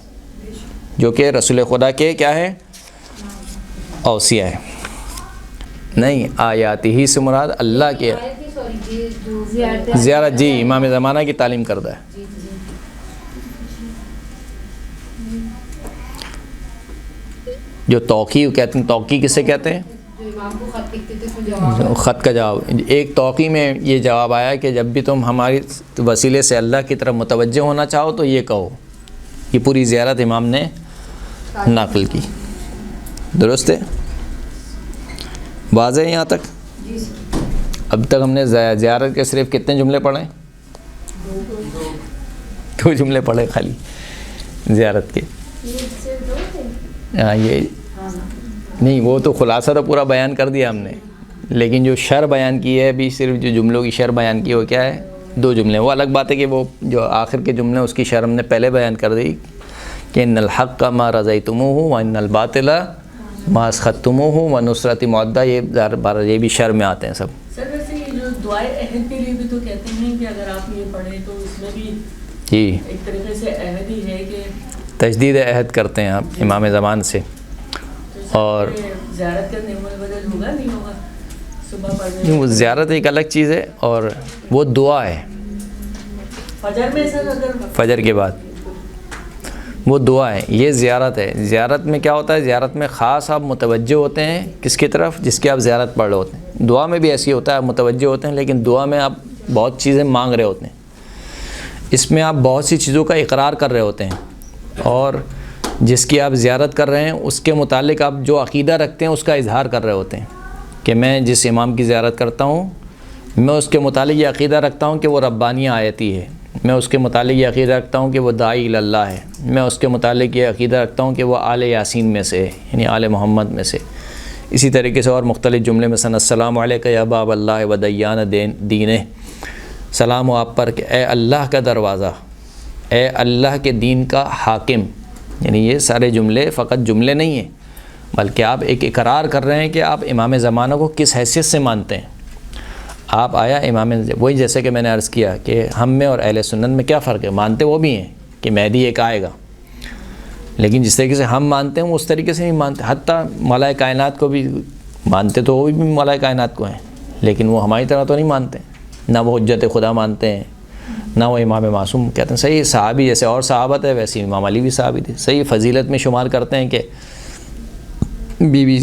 جو کہ رسول خدا کے کیا ہیں؟ اوصیاء ہیں۔ نہیں، آیات ہی سے مراد اللہ کے زیارت، جی امام زمانہ کی تعلیم کردہ ہے۔ جو توقیع کہتے ہیں، توقیع کسے کہتے ہیں؟ خط کا جواب۔ ایک توقیع میں یہ جواب آیا کہ جب بھی تم ہماری وسیلے سے اللہ کی طرف متوجہ ہونا چاہو تو یہ کہو۔ یہ پوری زیارت امام نے نقل کی، درست ہے؟ واضح ہے یہاں تک؟ اب تک ہم نے زیارت کے صرف کتنے جملے پڑھے؟ 2 جملے پڑھے خالی زیارت کے۔ ہاں، یہ نہیں، وہ تو خلاصہ تو پورا بیان کر دیا ہم نے، لیکن جو شرح بیان کی ہے ابھی، صرف جو جملوں کی شرح بیان کی وہ کیا ہے؟ 2 جملے۔ وہ الگ بات ہے کہ وہ جو آخر کے جملے اس کی شرح ہم نے پہلے بیان کر دی کہ ان الحق ما رضیتموہ وان الباطل ما اسخطتموہ ونصرت معدہ، یہ بھی شرح میں آتے ہیں سب۔ سر ویسے یہ جو دعائے عہد کے لیے بھی تو کہتے ہیں کہ اگر آپ یہ پڑھیں تو اس میں بھی جی ایک طریقے سے عہد ہی ہے کہ تجدید عہد کرتے ہیں آپ امام زمان سے۔ اور زیارت کرنے میں بدل ہوگا نہیں ہوگا صبح پڑھنے؟ نہیں، وہ زیارت ایک الگ چیز ہے اور وہ دعا ہے فجر میں سر، اگر فجر کے بعد وہ دعا ہے، یہ زیارت ہے۔ زیارت میں کیا ہوتا ہے؟ زیارت میں خاص آپ متوجہ ہوتے ہیں کس کی طرف؟ جس کی آپ زیارت پڑھ رہے ہوتے ہیں۔ دعا میں بھی ایسی ہوتا ہے، آپ متوجہ ہوتے ہیں، لیکن دعا میں آپ بہت چیزیں مانگ رہے ہوتے ہیں، اس میں آپ بہت سی چیزوں کا اقرار کر رہے ہوتے ہیں، اور جس کی آپ زیارت کر رہے ہیں اس کے متعلق آپ جو عقیدہ رکھتے ہیں اس کا اظہار کر رہے ہوتے ہیں کہ میں جس امام کی زیارت کرتا ہوں میں اس کے متعلق یہ عقیدہ رکھتا ہوں کہ وہ ربانی آیتی ہے، میں اس کے متعلق یہ عقیدہ رکھتا ہوں کہ وہ داعی اللہ ہے، میں اس کے متعلق یہ عقیدہ رکھتا ہوں کہ وہ آل یاسین میں سے ہے، یعنی آل محمد میں سے۔ اسی طریقے سے اور مختلف جملے میں مثلا السلام علیکہ یا باب اللہ و دیان دینہ، سلام ہو آپ پر کہ اے اللہ کا دروازہ، اے اللہ کے دین کا حاکم۔ یعنی یہ سارے جملے فقط جملے نہیں ہیں، بلکہ آپ ایک اقرار کر رہے ہیں کہ آپ امام زمانہ کو کس حیثیت سے مانتے ہیں۔ آپ آیا امام، وہی جیسے کہ میں نے عرض کیا کہ ہم میں اور اہل سنت میں کیا فرق ہے؟ مانتے وہ بھی ہیں کہ مہدی ایک آئے گا، لیکن جس طریقے سے ہم مانتے ہیں وہ اس طریقے سے نہیں مانتے۔ حتیٰ ملائے کائنات کو بھی مانتے تو وہ بھی ملائے کائنات کو ہیں، لیکن وہ ہماری طرح تو نہیں مانتے، نہ وہ حجت خدا مانتے ہیں، نہ وہ امام معصوم کہتے ہیں۔ صحیح صحابی جیسے اور صحابت ہے ویسے امام علی بھی صحابی تھے، صحیح فضیلت میں شمار کرتے ہیں کہ بی بی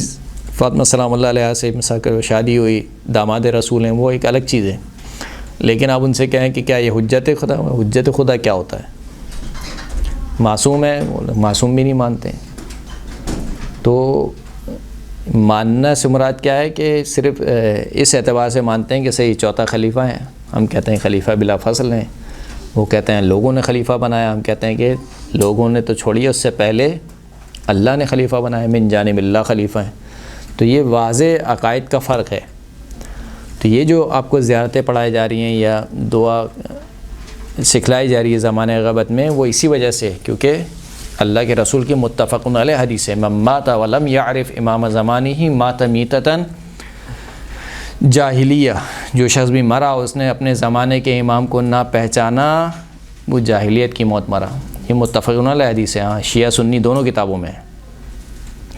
فاطمہ سلام اللہ علیہ سے مثلا شادی ہوئی، داماد رسول ہیں، وہ ایک الگ چیز ہے، لیکن آپ ان سے کہیں کہ کیا یہ حجت خدا؟ حجت خدا کیا ہوتا ہے؟ معصوم ہے، معصوم بھی نہیں مانتے ہیں۔ تو ماننا سے مراد کیا ہے کہ صرف اس اعتبار سے مانتے ہیں کہ صحیح چوتھا خلیفہ ہیں، ہم کہتے ہیں خلیفہ بلا فصل ہیں، وہ کہتے ہیں لوگوں نے خلیفہ بنایا، ہم کہتے ہیں کہ لوگوں نے تو چھوڑیے، اس سے پہلے اللہ نے خلیفہ بنایا، من جانب اللہ خلیفہ ہیں۔ تو یہ واضح عقائد کا فرق ہے۔ تو یہ جو آپ کو زیارتیں پڑھائی جا رہی ہیں یا دعا سکھلائی جا رہی ہے زمانہ غیبت میں، وہ اسی وجہ سے کیونکہ اللہ کے رسول کی متفق علیہ حدیث ہے، من مات ولم یعرف امام زمانہ مات میتۃ جاہلیہ، جو شخص بھی مرا اس نے اپنے زمانے کے امام کو نہ پہچانا وہ جاہلیت کی موت مرا۔ یہ متفق علیہ حدیث ہے، ہاں شیعہ سنی دونوں کتابوں میں ہے،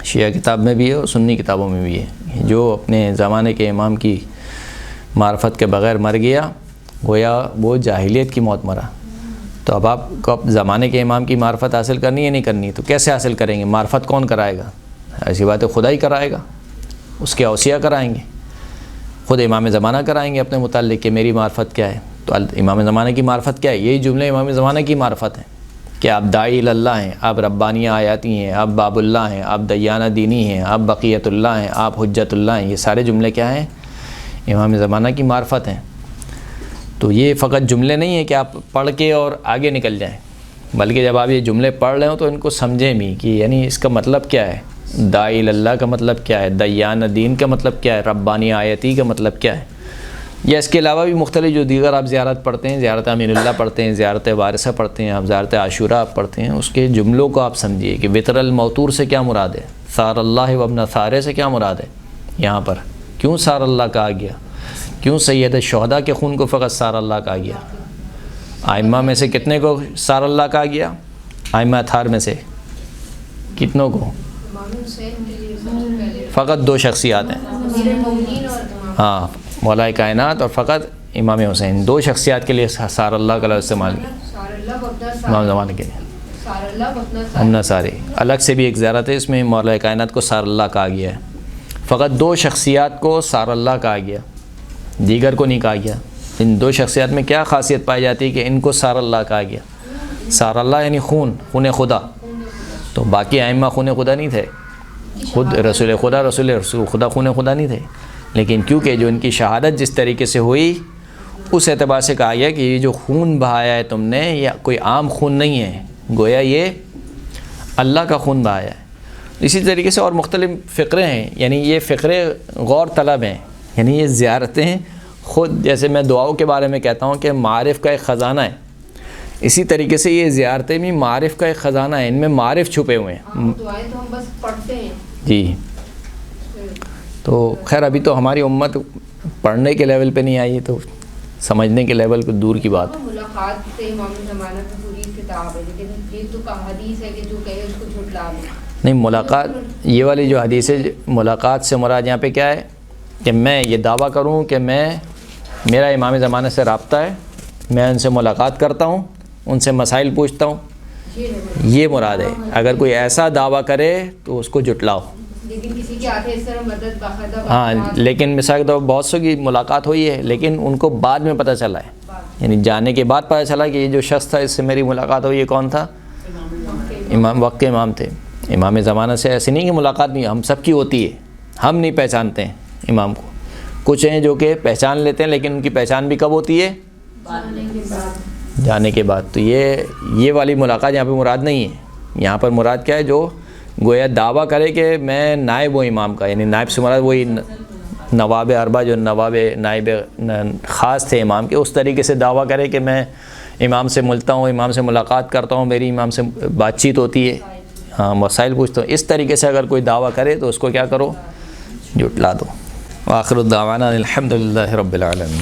شیعہ کتاب میں بھی ہے اور سنی کتابوں میں بھی ہے۔ جو اپنے زمانے کے امام کی معرفت کے بغیر مر گیا گویا وہ جاہلیت کی موت مرا۔ تو اب آپ کو اب زمانے کے امام کی معرفت حاصل کرنی ہے نہیں کرنی، تو کیسے حاصل کریں گے؟ معرفت کون کرائے گا؟ ایسی بات ہے خدا ہی کرائے گا، اس کے اوصیاء کرائیں گے، خود امام زمانہ کرائیں گے اپنے متعلق کہ میری معرفت کیا ہے۔ تو امام زمانہ کی معرفت کیا ہے؟ یہی جملے امام زمانہ کی معرفت ہیں کہ آپ داعی اللہ ہیں، آپ ربانیہ آیاتی ہیں، آپ باب اللہ ہیں، آپ دیانہ دینی ہیں، آپ بقیت اللہ ہیں، آپ حجت اللہ ہیں۔ یہ سارے جملے کیا ہیں؟ امام زمانہ کی معرفت ہیں۔ تو یہ فقط جملے نہیں ہیں کہ آپ پڑھ کے اور آگے نکل جائیں، بلکہ جب آپ یہ جملے پڑھ رہے ہوں تو ان کو سمجھیں بھی کہ یعنی اس کا مطلب کیا ہے، داعی اللہ کا مطلب کیا ہے، دیانہ دین کا مطلب کیا ہے، ربانی آیتی کا مطلب کیا ہے۔ یا اس کے علاوہ بھی مختلف جو دیگر آپ زیارت پڑھتے ہیں، زیارت امین اللہ پڑھتے ہیں، زیارت وارثہ پڑھتے ہیں، آپ زیارت عاشورہ آپ پڑھتے ہیں، اس کے جملوں کو آپ سمجھیے کہ وطر الموتور سے کیا مراد ہے، سار اللہ وابن سارے سے کیا مراد ہے، یہاں پر کیوں سار اللہ کہا گیا، کیوں سید الشہداء کے خون کو فقط سار اللہ کہا گیا، ائمہ میں سے کتنے کو سار اللہ کہا گیا، ائمہ اطہار میں سے کتنوں کو، فقط 2 شخصیات ہیں، ہاں مولا کائنات اور فقط امام حسین، 2 شخصیات کے لیے سار اللہ کا لفظ استعمال کیا امام زمانے کے لیے۔ امنا ساری الگ سے بھی ایک زیارت ہے، اس میں مولا کائنات کو سار اللہ کہا گیا ہے، فقط 2 شخصیات کو سار اللہ کہا گیا، دیگر کو نہیں کہا گیا۔ ان 2 شخصیات میں کیا خاصیت پائی جاتی ہے کہ ان کو سار اللہ کہا گیا، سار اللہ یعنی خون خدا، تو باقی ائمہ خون خدا نہیں تھے، خود رسول خدا خون خدا نہیں تھے، لیکن کیونکہ جو ان کی شہادت جس طریقے سے ہوئی اس اعتبار سے کہا گیا کہ یہ جو خون بہایا ہے تم نے یہ کوئی عام خون نہیں ہے، گویا یہ اللہ کا خون بہایا ہے۔ اسی طریقے سے اور مختلف فقرے ہیں، یعنی یہ فقرے غور طلب ہیں، یعنی یہ زیارتیں خود، جیسے میں دعاؤں کے بارے میں کہتا ہوں کہ معارف کا ایک خزانہ ہے، اسی طریقے سے یہ زیارتیں بھی معارف کا ایک خزانہ ہے، ان میں معارف چھپے ہوئے ہیں۔ دعائیں تو ہم بس پڑھتے ہیں جی، تو خیر ابھی تو ہماری امت پڑھنے کے لیول پہ نہیں آئی، تو سمجھنے کے لیول کو دور کی بات ہے۔ ملاقات سے امام زمانہ کی پوری کتاب ہے، لیکن یہ تو حدیث ہے کہ جو کہے اس کو جھٹلا دیں۔ نہیں، ملاقات یہ والی جو حدیث ہے، ملاقات سے مراد یہاں پہ کیا ہے کہ میں یہ دعویٰ کروں کہ میرا امام زمانہ سے رابطہ ہے، میں ان سے ملاقات کرتا ہوں، ان سے مسائل پوچھتا ہوں، یہ مراد ہے۔ اگر کوئی ایسا دعویٰ کرے تو اس کو جھٹلاؤ۔ لیکن کسی کے آتے اس طرح مدد باقاعدہ ہاں، لیکن مثال کے طور پر بہت سو کی ملاقات ہوئی ہے، لیکن ان کو بعد میں پتہ چلا ہے، یعنی جانے کے بعد پتہ چلا کہ یہ جو شخص تھا اس سے میری ملاقات ہوئی، یہ کون تھا، امام وقت کے امام تھے۔ امام زمانہ سے ایسی نہیں کہ ملاقات نہیں، ہم سب کی ہوتی ہے، ہم نہیں پہچانتے ہیں امام کو، کچھ ہیں جو کہ پہچان لیتے ہیں لیکن ان کی پہچان بھی کب ہوتی ہے، جانے کے بعد۔ تو یہ والی ملاقات یہاں پہ مراد نہیں ہے، یہاں پر مراد کیا ہے، جو گویا دعویٰ کرے کہ میں نائب ہوں امام کا، یعنی نائب سے مراد وہی نواب اربع جو نائب خاص تھے امام کے، اس طریقے سے دعویٰ کرے کہ میں امام سے ملتا ہوں، امام سے ملاقات کرتا ہوں، میری امام سے بات چیت ہوتی ہے، ہاں مسائل پوچھتا ہوں، اس طریقے سے اگر کوئی دعویٰ کرے تو اس کو کیا کرو، جھٹلا دو۔ وآخر الدعوانا الحمد للہ رب العالمین۔